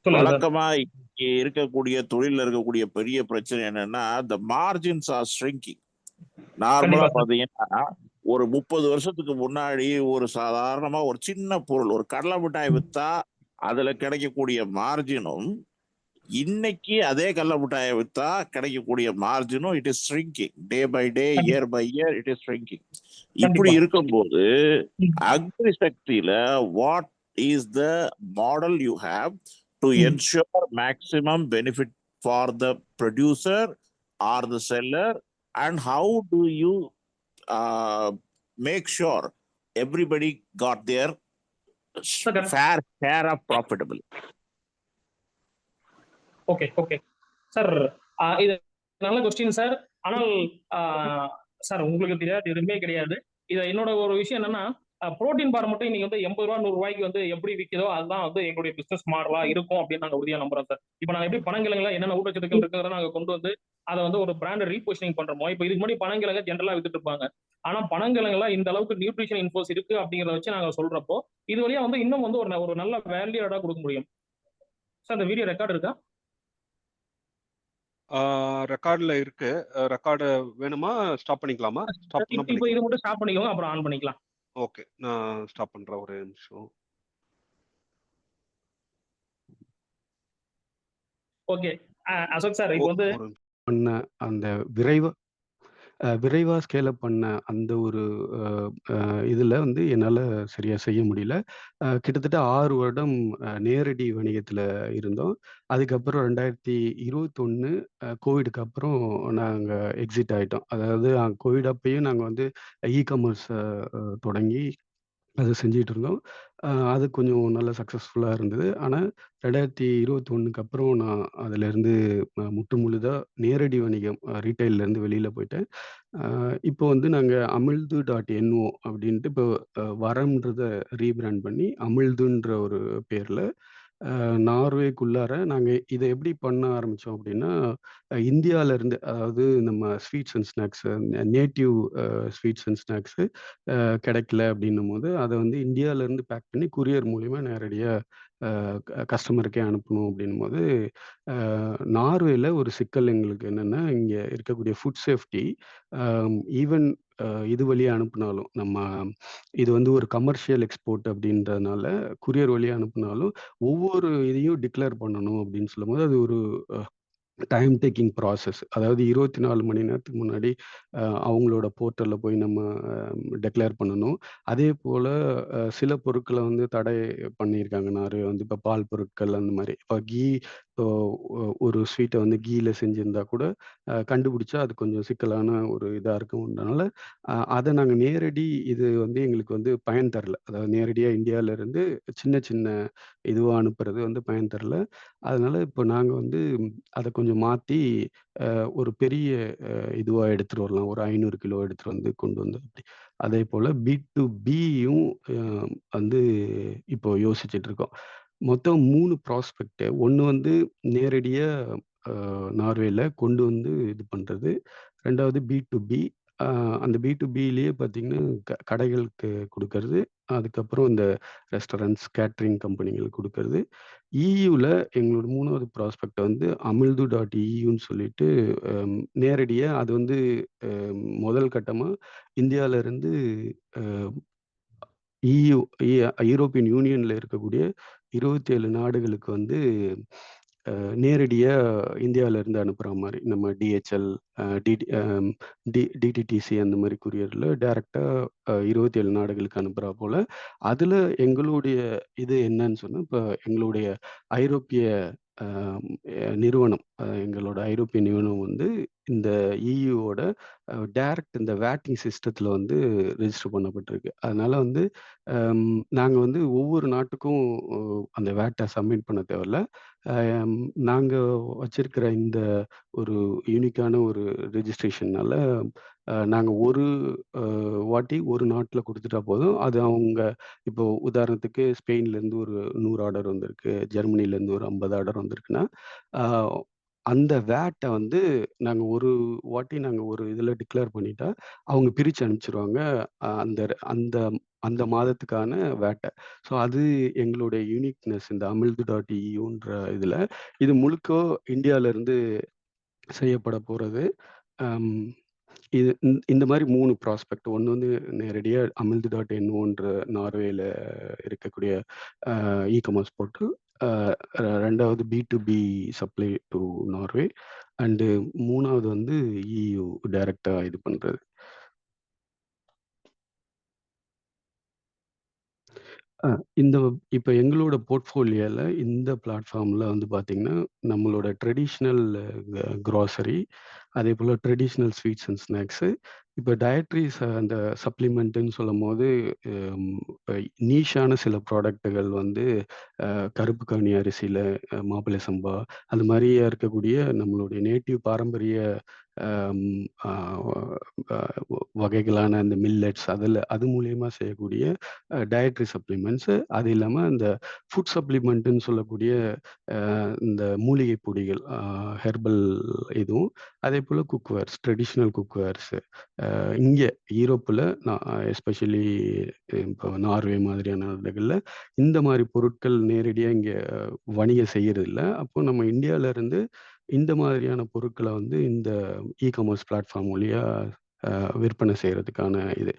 சொல்லுங்க சார். வழக்கமா இங்க இருக்கக்கூடிய தொழில இருக்கக்கூடிய பெரிய பிரச்சனை என்னன்னா the margins are shrinking. நார்மலா கண்டிப்பா சார். பாத்தீங்கன்னா ஒரு 30 வருஷத்துக்கு முன்னாடி ஒரு சாதாரணமா ஒரு சின்ன பொருள், ஒரு கடலை மிட்டாய் வித்தா அதுல கிடைக்கக்கூடிய மார்ஜினும் இன்னைக்கு அதே கடலை மிட்டாயை வித்தா கிடைக்கக்கூடிய மார்ஜினும் it is shrinking. Day by day, year by year it is shrinking. இப்படி கண்டிப்பா. இருக்கும்போது அக்ரி சக்தியில what is the model you have to ensure maximum benefit for the producer or the seller, and how do you make sure everybody got their fair share of profitable? Okay okay sir, இது நல்ல question sir. ஆனால் sir உங்களுக்கு தெரியாது எதுவுமே கிடையாது. இதை என்னோட ஒரு விஷயம் என்னன்னா புரோட்டீன் பார் மட்டும் இன்னைக்கு வந்து 80 ரூபா 100 ரூபாய்க்கு வந்து எப்படி விற்கிதோ அதுதான் வந்து எங்களுடைய பிசினஸ் மாடலா இருக்கும் அப்படின்னு நாங்க உறுதியா நம்புறோம் சார். இப்போ நாங்க எப்படி பனங்கிழங்குல என்னென்ன ஊட்டச்சத்துக்கள் இருக்குங்கிறத நாங்க கொண்டு வந்து அதை வந்து ஒரு பிராண்ட் ரீபொசிஷனிங் பண்றோமோ, இப்போ இதுக்கு முன்னாடி பனங்கிழங்க ஜென்ரலா வித்துட்டு இருப்பாங்க. ஆனா பனங்கிழங்குல இந்த அளவுக்கு நியூட்ரிஷன் இன்ஃபோஸ் இருக்கு அப்படிங்கிறத வச்சு நாங்க சொல்றப்போ இது வழியா வந்து இன்னும் வந்து ஒரு நல்ல வேல்யூடா கொடுக்க முடியும் சார். அந்த வீடியோ ரெக்கார்ட் இருக்கா? ரெக்கார்ட்ல இருக்கு. ரெக்கார்டு வேணுமா? ஸ்டாப் பண்ணிக்கலாமா? ஸ்டாப் பண்ணா இப்போ இது மட்டும் ஸ்டாப் பண்ணிக்கோங்க, அப்புறம் ஆன் பண்ணிக்கலாம். ஓகே, நான் ஸ்டாப் பண்றேன் ஒரு நிமிஷம். ஓகே அசோக் சார், இப்போ வந்து பண்ண அந்த விரைவா ஸ்கேல் அப் பண்ண அந்த ஒரு இதுல வந்து என்னால சரியா செய்ய முடியல. கிட்டத்தட்ட 6 வருடம் நேரடி வணிகத்துல இருந்தோம். அதுக்கப்புறம் 2021 கோவிடுக்கு அப்புறம் நாங்க எக்ஸிட் ஆயிட்டோம். அதாவது கோவிட் அப்பயும் நாங்க வந்து இ-காமர்ஸ் தொடங்கி அது செஞ்சுட்டு இருந்தோம். அது கொஞ்சம் நல்ல சக்ஸஸ்ஃபுல்லா இருந்தது. ஆனா 2021க்கு அப்புறம் நான் அதிலிருந்து முற்று முழுதா நேரடி வணிகம் ரீட்டெயில்லேருந்து வெளியில போயிட்டேன். இப்போ வந்து நாங்க அமிழ்து.NO அப்படின்ட்டு இப்போ வரம்ன்றத ரீபிராண்ட் பண்ணி அமிழ்துன்ற ஒரு பேர்ல நார்வேக்குள்ளார நாங்க இத எப்படி பண்ண ஆரம்பிச்சோம் அப்படின்னா, இந்தியால இருந்து அதாவது நம்ம sweets and snacks native sweets and snacks கிடைக்கல அப்படின்னும்போது, அத வந்து இந்தியால இருந்து பேக் பண்ணி கூரியர் மூலியமா நேரடியா கஸ்டமருக்கே அனுப்பணும் அப்படின்னும்போது, நார்வேல ஒரு சிக்கல் எங்களுக்கு என்னன்னா, இங்க இருக்கக்கூடிய ஃபுட் சேஃப்டி ஈவன் இது வழியா அனுப்புனாலும், இது வந்து ஒரு கமர்ஷியல் எக்ஸ்போர்ட் அப்படின்றதுனால, கூரியர் வழியா அனுப்புனாலும், ஒவ்வொரு இதையும் டிக்ளேர் பண்ணணும் அப்படின்னு சொல்லும்போது, அது ஒரு டைம் டேக்கிங் ப்ராசஸ். அதாவது 24 மணி நேரத்துக்கு முன்னாடி அவங்களோட போர்ட்டல்ல போய் நம்ம டிக்ளேர் பண்ணணும். அதேபோல சில பொருட்கள வந்து தடை பண்ணியிருக்காங்க. நெறைய வந்து இப்ப பால் பொருட்கள் அந்த மாரி. இப்ப இப்போ ஒரு ஸ்வீட்ட வந்து கீல செஞ்சிருந்தா கூட கண்டுபிடிச்சா அது கொஞ்சம் சிக்கலான ஒரு இதா இருக்கும்ன்றனால, அத நாங்க நேரடி இது வந்து எங்களுக்கு வந்து பயன் தரல. அதாவது நேரடியா இந்தியால இருந்து சின்ன சின்ன இதுவா அனுப்புறது வந்து பயன் தரல. அதனால இப்போ நாங்க வந்து அத கொஞ்சம் மாத்தி ஒரு பெரிய இதுவா எடுத்துட்டு வரலாம். ஒரு 500 கிலோ எடுத்துட்டு வந்து கொண்டு வந்து அப்படி. அதேபோல B2Bயும் வந்து இப்போ யோசிச்சுட்டு இருக்கோம். மொத்தம் 3 ப்ராஸ்பெக்ட். ஒண்ணு வந்து நேரடியா நார்வேல கொண்டு வந்து இது பண்றது. 2வது B2B. அ அந்த B2Bலயே பார்த்தீங்கன்னா, கடைகளுக்கு குடுக்கறது. அதுக்கப்புறம் இந்த ரெஸ்டாரண்ட்ஸ், கேட்டரிங் கம்பெனிகளுக்கு குடுக்கறது. EUல எங்களோட 3வது ப்ராஸ்பெக்ட் வந்து amildu.euன்னு சொல்லிட்டு நேரடியா அது வந்து முதல் கட்டமா இந்தியால இருந்து அ EU ஐரோப்பியன் யூனியன்ல இருக்கக்கூடிய 27 நாடுகளுக்கு வந்து நேரடியா இந்தியால இருந்து அனுப்புற மாரி. நம்ம DHL, DTTC அந்த மாரி கூரியர்ல டைரக்ட்டா 27 நாடுகளுக்கு அனுப்புறா போல. அதுல எங்களுடைய இது என்னன்னு சொன்னா, இப்ப எங்களுடைய ஐரோப்பிய அ நிறுவனம், எங்களோட ஐரோப்பிய நிறுவனம் வந்து இந்த EUவோட டைரக்ட் இந்த வேட்டிங் சிஸ்டத்துல வந்து ரெஜிஸ்டர் பண்ணப்பட்டிருக்கு. அதனால வந்து நாங்க வந்து ஒவ்வொரு நாட்டுக்கும் அந்த வேட்ட சப்மிட் பண்ண தேவையில்ல. நாங்க வச்சிருக்கிற இந்த ஒரு யூனிக்கான ஒரு ரெஜிஸ்ட்ரேஷன்னால, நாங்க ஒரு வாட்டி ஒரு நாட்ல குடுத்துட்டா போதும். அது அவங்க இப்போ உதாரணத்துக்கு ஸ்பெயின்லேருந்து ஒரு 100 ஆர்டர் வந்திருக்கு. ஜெர்மனிலேருந்து ஒரு 50 ஆர்டர் வந்திருக்குன்னா, அ அந்த வேட்ட வந்து நாங்க ஒரு இதுல டிக்ளேர் பண்ணிட்டா, அவங்க பிரிச்சு அனுப்பிச்சுருவாங்க. அந்த அந்த அந்த மாதத்துக்கான வேட்ட. ஸோ அது எங்களுடைய யூனிக்னெஸ் இந்த amildu.euன்ற இதுல. இது முழுக்க இந்தியால இருந்து செய்யப்பட போறது. அம் இது இந்த மாரி 3 ப்ராஸ்பெக்ட். ஒண்ணு வந்து நேரடியா amildu.no நார்வேல இருக்கக்கூடிய இ-காமர்ஸ் போர்ட்டல். 2வது B2B supply two Norway. And 3வது வந்து EU டைரக்ட்டா இது பண்றது. அ இந்த இப்ப எங்களோட போர்ட்ஃபோலியோல இந்த பிளாட்ஃபார்ம்ல வந்து பார்த்தீங்கன்னா, நம்மளோட ட்ரெடிஷனல் குரோசரி, அதேபோல ட்ரெடிஷனல் ஸ்வீட்ஸ் அண்ட் ஸ்நாக்ஸு, இப்ப டயட்ரீஸ் அந்த சப்ளிமெண்ட்டுன்னு சொல்லும்போது, ம் நீஷான சில ப்ராடக்ட்டுகள் வந்து கருப்பு கவுனி அரிசியில மாப்பிள்ளை சம்பா, அது மாரியே இருக்கக்கூடிய நம்மளுடைய நேட்டிவ் பாரம்பரிய அம் அ அ வகைகளான அந்த மில்லட்ஸ் அது மூலியமா செய்யக்கூடிய டயட்ரி சப்ளிமெண்ட்ஸு. அது இல்லாம இந்த ஃபுட் சப்ளிமெண்ட்டுன்னு சொல்லக்கூடிய இந்த மூலிகை பொடிகள், ஹெர்பல் இதுவும், அதேபோல குக்வேர்ஸ், ட்ரெடிஷனல் குக்வேர்ஸு. இங்க ஈரோப்புல நான் எஸ்பெஷலி இப்போ நார்வே மாதிரியான நாடுகள்ல இந்த மாரி பொருட்கள் நேரடியா இங்க வணிகம் செய்யறதில்ல. அப்போ நம்ம இந்தியால இருந்து இந்த மாதிரியான பொருட்கள வந்து இந்த இ-காமர்ஸ் பிளாட்ஃபார்ம் வழியா விற்பனை செய்றதுக்கான இது.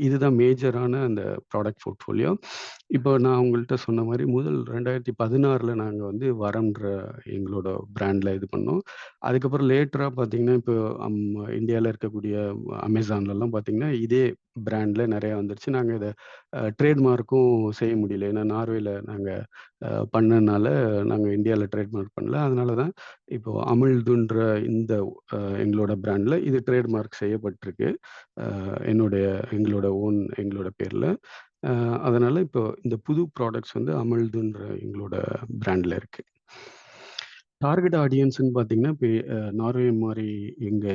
இதுதான் மேஜரான அந்த ப்ராடக்ட் போர்ட்ஃபோலியோ. இப்போ நான் உங்கள்ட்ட சொன்ன மாரி முதல் 2016ல நாங்க வந்து வரம்ன்ற எங்களோட பிராண்ட்ல இது பண்ணோம். அதுக்கப்புறம் லேட்டரா பார்த்தீங்கன்னா, இப்போ இந்தியால இருக்கக்கூடிய அமேசான்லலாம் பார்த்தீங்கன்னா, இதே பிராண்ட்ல நெறையா வந்துருச்சு. நாங்க இத ட்ரேட் மார்க்கும் செய்ய முடியல. ஏன்னா நார்வேல நாங்க பண்ணனால நாங்க இந்தியால ட்ரேட் மார்க் பண்ணல. அதனால தான் இப்போ அமிழ்துன்ற இந்த எங்களோட பிராண்ட்ல இது ட்ரேட் மார்க் செய்யப்பட்டிருக்கு. எங்களோட பேர்ல. அ அதனால இப்போ இந்த புது ப்ராடக்ட்ஸ் வந்து அமிழ்துன்ற எங்களோட பிராண்ட்ல இருக்கு. டார்கெட் ஆடியன்ஸ்ன்னு பார்த்தீங்கன்னா, இப்ப நார்வே மாரி எங்க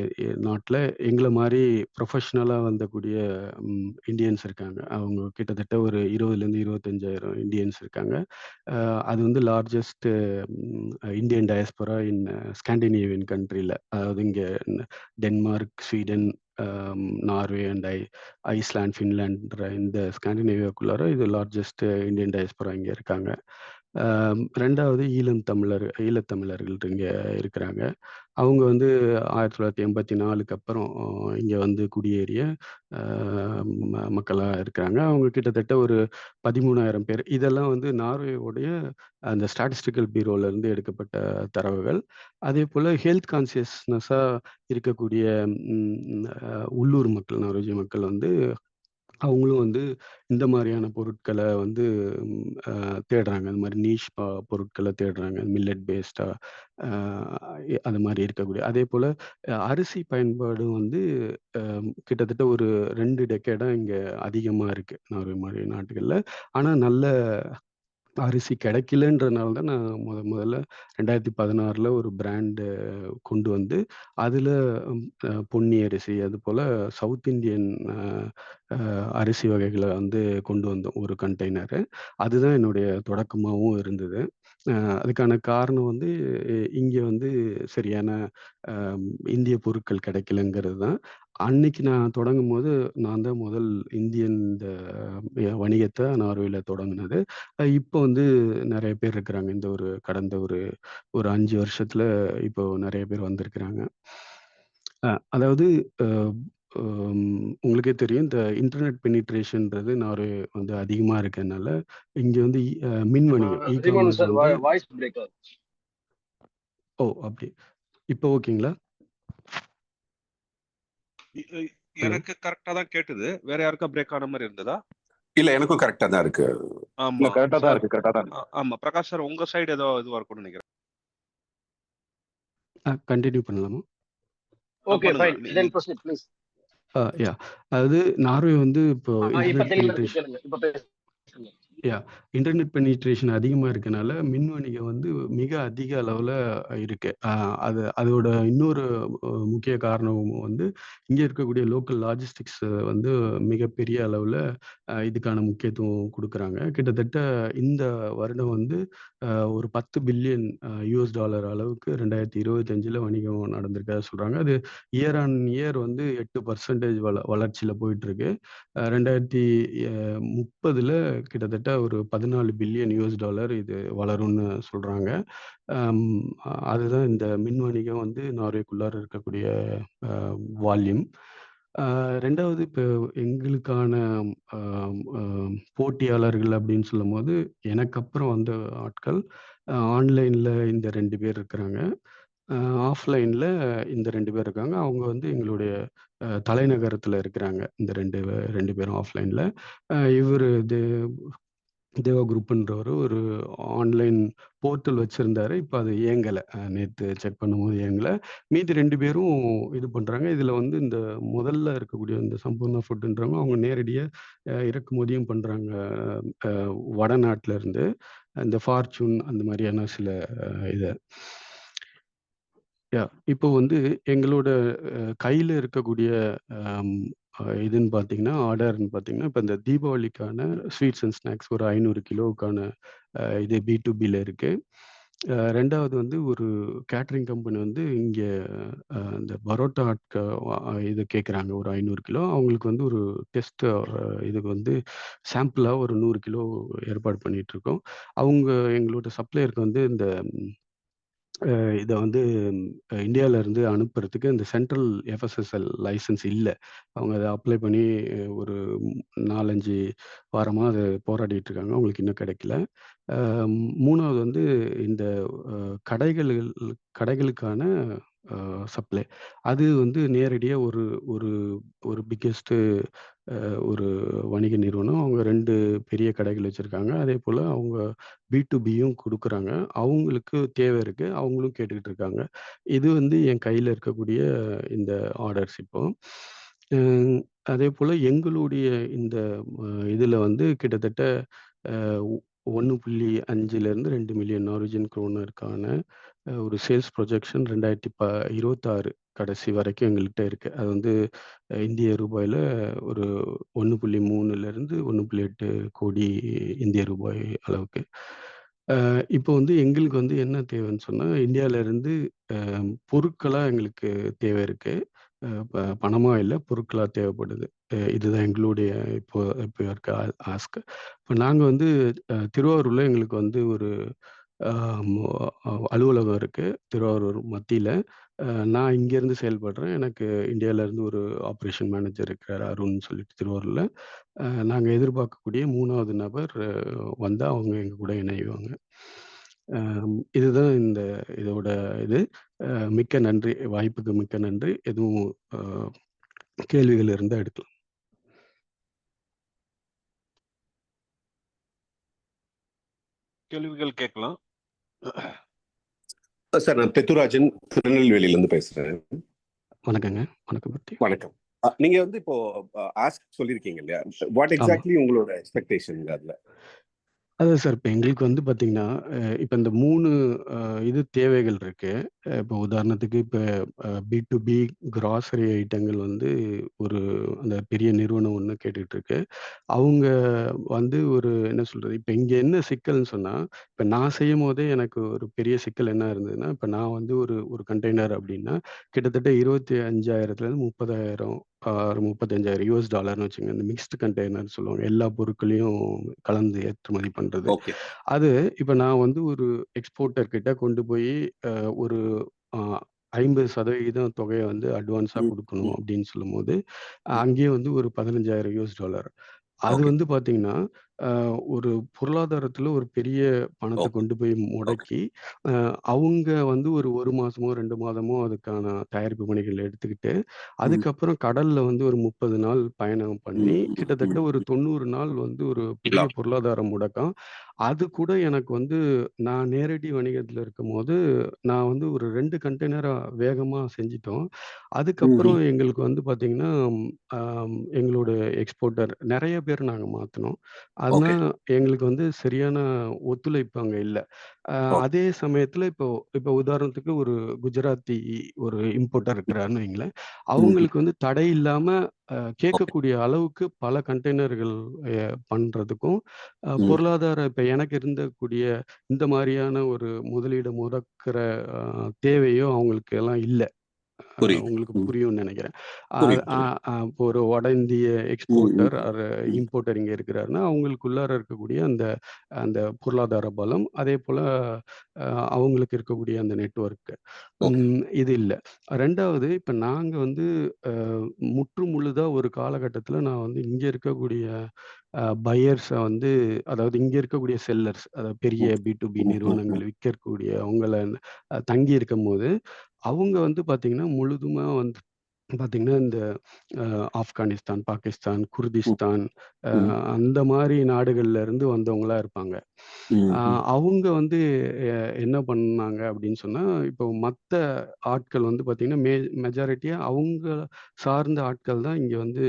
நாட்ல எங்கள மாரி ப்ரொஃபஷனலா வந்தக்கூடிய இந்தியன்ஸ் இருக்காங்க. அவங்க கிட்டத்தட்ட ஒரு 20,000 25,000 இந்தியன்ஸ் இருக்காங்க. அது வந்து largest Indian diaspora in Scandinavian கண்ட்ரில. அதாவது இங்க Denmark, Sweden, Norway and Iceland, ஃபின்லாண்ட்ன்ற இந்த ஸ்காண்டினேவியாக்குள்ளார இது லார்ஜஸ்ட் இந்தியன் டயஸ்போரா இங்க இருக்காங்க. ரெண்டாவது ஈழத்தமிழர்கள் இங்கே இருக்கிறாங்க. அவங்க வந்து 1984க்கு அப்புறம் இங்கே வந்து குடியேறிய மக்களாக இருக்கிறாங்க. அவங்க கிட்டத்தட்ட ஒரு 13,000 பேர். இதெல்லாம் வந்து நார்வேவுடைய அந்த ஸ்டாட்டிஸ்டிக்கல் பீரோலேருந்து எடுக்கப்பட்ட தரவுகள். அதே போல் ஹெல்த் கான்சியஸ்னஸாக இருக்கக்கூடிய உள்ளூர் மக்கள், நார்வேஜிய மக்கள் வந்து அவங்களும் வந்து இந்த மாதிரியான பொருட்களை வந்து தேடுறாங்க. இந்த மாதிரி நீஷ் பொருட்களை தேடுறாங்க. மில்லட் பேஸ்டா அது மாதிரி இருக்கக்கூடிய. அதே போல் அரிசி பயன்பாடும் வந்து கிட்டத்தட்ட ஒரு 2 டெக்கேடா இங்கே அதிகமாக இருக்கு நார்வே மாதிரி நாட்டுகளில். ஆனால் நல்ல அரிசி கிடைக்கலன்றனால தான் நான் முதல்ல 2016ல் ஒரு பிராண்டு கொண்டு வந்து அதில் பொன்னி அரிசி அது போல் சவுத் இந்தியன் அரிசி வகைகளை வந்து கொண்டு வந்தோம் ஒரு கண்டெய்னரு. அதுதான் என்னுடைய தொடக்கமாகவும் இருந்தது. அதுக்கான காரணம் வந்து இங்கே வந்து சரியான இந்திய பொருட்கள் கிடைக்கலங்கிறது தான். அன்னைக்கு நான் தொடங்கும்போது நான் தான் முதல் இந்தியன் இந்த வணிகத்தை நார்வேல தொடங்கினது. இப்போ வந்து நிறைய பேர் இருக்கிறாங்க. இந்த கடந்த ஒரு 5 வருஷத்துல இப்போ நிறைய பேர் வந்திருக்கிறாங்க. அதாவது உங்களுக்கே தெரியும் இந்த இன்டர்நெட் பெனிட்ரேஷன்ன்றது நார்வே வந்து அதிகமாக இருக்கிறதுனால இங்கே வந்து மின் வணிகம் இ-காமர்ஸ் வந்து வாய்ஸ் பிரேக் ஆகுது. அப்படி இப்போ ஓகேங்களா? எனக்கு கரெக்டா தான் கேட்டுது. வேற யாருக்கா பிரேக் ஆன மாதிரி இருந்ததா? இல்ல, எனக்கும் கரெக்டா தான் இருக்கு. ஆமா கரெக்டா தான் சார். இருக்கு, கரெக்டா தான் இருக்கு. ஆமா பிரகாஷ் சார், உங்க சைடு ஏதோ இதுவா இருக்கும்னு நினைக்கிறேன். கண்டினியூ பண்ணலாமா? Okay fine, then proceed please. Yeah அதாவது நார்வே வந்து இப்போ இப்ப இன்டர்நெட் தெளிவா பெனிட்ரேஷன் கேளுங்க. இப்ப பேசுங்க. இன்டர்நெட் பெனிட்ரேஷன் அதிகமாக இருக்கனால மின் வணிகம் வந்து மிக அதிக அளவில் இருக்கு. அதோட இன்னொரு முக்கிய காரணம் வந்து இங்கே இருக்கக்கூடிய லோக்கல் லாஜிஸ்டிக்ஸ் வந்து மிகப்பெரிய அளவில் இதுக்கான முக்கியத்துவம் கொடுக்குறாங்க. கிட்டத்தட்ட இந்த வருடம் வந்து ஒரு $10 பில்லியன் அளவுக்கு 2025 வணிகம் நடந்திருக்கா சொல்கிறாங்க. அது இயர் ஆன் இயர் வந்து 8% வளர்ச்சியில் போயிட்டு இருக்கு. 2030ல் கிட்டத்தட்ட ஒரு $14 பில்லியன் இது வளரும்னு சொல்றாங்க. அதுதான் இந்த மின் வணிகம் வந்து நார்வேக்குள்ளார இருக்கக்கூடிய வால்யூம். ரெண்டாவது இப்போ எங்களுக்கான போட்டியாளர்கள் அப்படின்னு சொல்லும்போது எனக்கு அப்புறம் வந்த ஆட்கள் ஆன்லைனில் இந்த 2 பேர் இருக்கிறாங்க. ஆஃப்லைனில் இந்த 2 பேர் இருக்காங்க. அவங்க வந்து எங்களுடைய தலைநகரத்தில் இருக்கிறாங்க. இந்த 2 பேரும் ஆஃப்லைனில். இவர் தேவா குரூப்ன்றவர் ஒரு ஆன்லைன் போர்ட்டல் வச்சுருந்தாரு. இப்போ அது இயங்கலை. நேற்று செக் பண்ணும்போது இயங்கலை. மீதி 2 பேரும் இது பண்ணுறாங்க. இதில் வந்து இந்த முதல்ல இருக்கக்கூடிய இந்த சம்பூர்ணா ஃபுட்டுன்றவங்க அவங்க நேரடியாக இறக்குமதியும் பண்ணுறாங்க வடநாட்டில் இருந்து. இந்த ஃபார்ச்சூன் அந்த மாதிரியான சில இதை இப்போ வந்து எங்களோட கையில் இருக்கக்கூடிய இதுன்னு பார்த்தீங்கன்னா ஆர்டர்ன்னு பார்த்தீங்கன்னா இப்போ இந்த தீபாவளிக்கான ஸ்வீட்ஸ் அண்ட் ஸ்நாக்ஸ் ஒரு 500 கிலோவுக்கான இது B2Bல இருக்கு. ரெண்டாவது வந்து ஒரு கேட்ரிங் கம்பெனி வந்து இங்கே இந்த பரோட்டா இது கேட்குறாங்க ஒரு 500 கிலோ. அவங்களுக்கு வந்து ஒரு டெஸ்ட் இதுக்கு வந்து சாம்பிளாக ஒரு 100 கிலோ ஏற்பாடு பண்ணிகிட்ருக்கோம். அவங்க எங்களோட சப்ளையருக்கு வந்து இந்த இதை வந்து இந்தியாவிலேருந்து அனுப்புறதுக்கு இந்த சென்ட்ரல் எஃப்எஸ்எஸ்எல் லைசன்ஸ் இல்லை. அவங்க அதை அப்ளை பண்ணி ஒரு 4-5 வாரமாக அதை போராடிட்டு இருக்காங்க. அவங்களுக்கு இன்னும் கிடைக்கல. மூணாவது வந்து இந்த கடைகளுக்கான சப்ளை அது வந்து நேரடியாக ஒரு ஒரு ஒரு பிக்கெஸ்ட்டு ஒரு வணிக நிறுவனம். அவங்க 2 பெரிய கடைகள் வச்சுருக்காங்க. அதே போல் அவங்க B2Bயும் கொடுக்குறாங்க. அவங்களுக்கு தேவை இருக்குது. அவங்களும் கேட்டுக்கிட்டு இருக்காங்க. இது வந்து என் கையில் இருக்கக்கூடிய இந்த ஆர்டர்ஸ் இப்போ. அதே போல் எங்களுடைய இந்த இதில் வந்து கிட்டத்தட்ட 1.5லேருந்து 2 மில்லியன் நார்வேஜியன் க்ரோனருக்கான ஒரு சேல்ஸ் ப்ரொஜெக்ஷன் 2026 கடைசி வரைக்கும் எங்கள்கிட்ட இருக்குது. அது வந்து இந்திய ரூபாயில் ஒரு 1.3லேருந்து 1.8 கோடி இந்திய ரூபாய் அளவுக்கு. இப்போ வந்து எங்களுக்கு வந்து என்ன தேவைன்னு சொன்னால் இந்தியாவிலேருந்து பொருட்களாக எங்களுக்கு தேவை இருக்குது. பணமா இல்ல, பொருட்களா தேவைப்படுது. இதுதான் எங்களுடைய இப்போ இப்போ இருக்க ஆஸ்க். இப்ப நாங்க வந்து திருவாரூர்ல எங்களுக்கு வந்து ஒரு ஆம் அலுவலகம் இருக்கு. திருவாரூர் மத்தியில. நான் இங்கேருந்து செயல்படுறேன். எனக்கு இந்தியாவிலேருந்து ஒரு ஆப்பரேஷன் மேனேஜர் இருக்கிறாரு, அருண்ன்னு சொல்லிட்டு திருவாரூர்ல. நாங்க எதிர்பார்க்கக்கூடிய 3வது நபர் வந்தா அவங்க எங்க கூட இணைவாங்க. இதுதான் இதோட இது. மிக்க நன்றி. வாய்ப்புக்கு மிக்க நன்றி. எதுவும் கேள்விகள் இருந்தா எடுக்கலாம். கேள்விகள் கேட்கலாம். சார், நான் பெத்துராஜன் திருநெல்வேலியிலேருந்து பேசுறேன். வணக்கங்க. வணக்கம் பத்தி. வணக்கம். நீங்க வந்து இப்போ ஆஸ்க் சொல்லியிருக்கீங்க இல்லையா? வாட் ஆமா. எக்ஸாக்ட்லி உங்களோட எக்ஸ்பெக்டேஷன் அதுல? அதான் சார். இப்ப எங்களுக்கு வந்து பார்த்தீங்கன்னா, இப்ப இந்த 3 இது தேவைகள் இருக்கு. இப்போ உதாரணத்துக்கு இப்ப பி2பி கிராசரி ஐட்டங்கள் வந்து ஒரு அந்த பெரிய நிறுவனம் ஒண்ணு கேட்டுட்டு இருக்கு. அவங்க வந்து ஒரு என்ன சொல்றது, இப்ப இங்க என்ன சிக்கல்ன்னு சொன்னா, இப்ப நான் செய்யும்போதே எனக்கு ஒரு பெரிய சிக்கல் என்ன இருந்ததுன்னா, இப்ப நான் வந்து ஒரு ஒரு கண்டெய்னர் அப்டின்னா, கிட்டத்தட்ட 25,000லேருந்து 30,000 ஒரு $35,000 வச்சுக்கங்க. இந்த மிக்ஸ்டு கண்டெய்னர் சொல்லுவாங்க. எல்லா பொருட்களையும் கலந்து ஏற்றுமதி பண்றது. ஓகே. அது இப்ப நான் வந்து ஒரு எக்ஸ்போர்ட்டர் கிட்ட கொண்டு போய் ஒரு அ 50% தொகைய வந்து அட்வான்ஸா குடுக்கணும் அப்படின்னு சொல்லும்போது, அங்கேயே வந்து ஒரு $15,000 அது ஓகே. வந்து பார்த்தீங்கன்னா, ஒரு பொருளாதாரத்தில ஒரு பெரிய பணத்த ஓகே. கொண்டு போய் ஓகே. முடக்கி, அ அவங்க வந்து ஒரு 1 மாசமோ, 2 மாதமோ அதுக்கான தயாரிப்பு பணிகள் எடுத்துக்கிட்டு, அதுக்கப்புறம் கடல்ல வந்து ஒரு 30 நாள் பயணம் பண்ணி, கிட்டத்தட்ட ஒரு 90 நாள் வந்து ஒரு பெரிய பொருளாதார முடக்கம். அது கூட எனக்கு வந்து நான் நேரடி வணிகத்தில இருக்கும்போது, நான் வந்து ஒரு 2 கண்டெய்னரா வேகமா செஞ்சுட்டோம். அதுக்கப்புறம் எங்களுக்கு வந்து பார்த்தீங்கன்னா, எங்களோட எக்ஸ்போர்ட்டர் நெறைய பேர் நாங்க மாத்துனோம். ஆனா, ஓகே. எங்களுக்கு வந்து சரியான ஒத்துழைப்பு அங்க இல்ல. ஓ. அதே சமயத்தில இப்போ இப்போ உதாரணத்துக்கு ஒரு குஜராத்தி ஒரு இம்போர்ட்டர் இருக்கிறாருன்னு வைங்களேன். அவங்களுக்கு வந்து தடை இல்லாம ஓகே. கேட்கக்கூடிய அளவுக்கு பல கண்டெய்னர்கள் பண்றதுக்கும், பொருளாதார இப்ப எனக்கு இருந்தக்கூடிய இந்த மாரியான ஒரு முதலீடு முடக்குற தேவையோ அவங்களுக்கு எல்லாம் இல்ல. புரியுது. உங்களுக்கு புரியும்னு நெனைக்கிறேன். அ புரியுது. அ அ இப்போ ஒரு வட இந்திய எக்ஸ்போர்ட்டர் ஆர் இம்போர்ட்டர் இங்க இருக்கிறாருன்னா, அவங்களுக்குள்ளார இருக்கக்கூடிய அந்த அந்த பொருளாதார பலம், அதேபோல அ அவங்களுக்கு இருக்கக்கூடிய அந்த நெட்வொர்க். ஓகே. இது இல்ல. 2வது இப்ப நாங்க வந்து அ முற்று முழுதா ஒரு காலகட்டத்தில நான் வந்து இங்க இருக்கக்கூடிய பையர்ஸ வந்து அதாவது இங்க இருக்கக்கூடிய செல்லர்ஸ் அதாவது பெரிய பி2பி நிறுவனங்கள் விற்கக்கூடிய அவங்கள தங்கி இருக்கும்போது, அவங்க வந்து பார்த்தீங்கன்னா, முழுதுமா வந்து பார்த்தீங்கன்னா, இந்த ஆப்கானிஸ்தான், பாகிஸ்தான், குர்திஸ்தான் அந்த மாரி நாடுகள்ல இருந்து வந்தவங்களா இருப்பாங்க. அ அவங்க வந்து என்ன பண்ணாங்க அப்படின்னு சொன்னா, இப்போ மத்த ஆட்கள் வந்து பார்த்தீங்கன்னா, மெஜாரிட்டியா அவங்க சார்ந்த ஆட்கள் தான் இங்க வந்து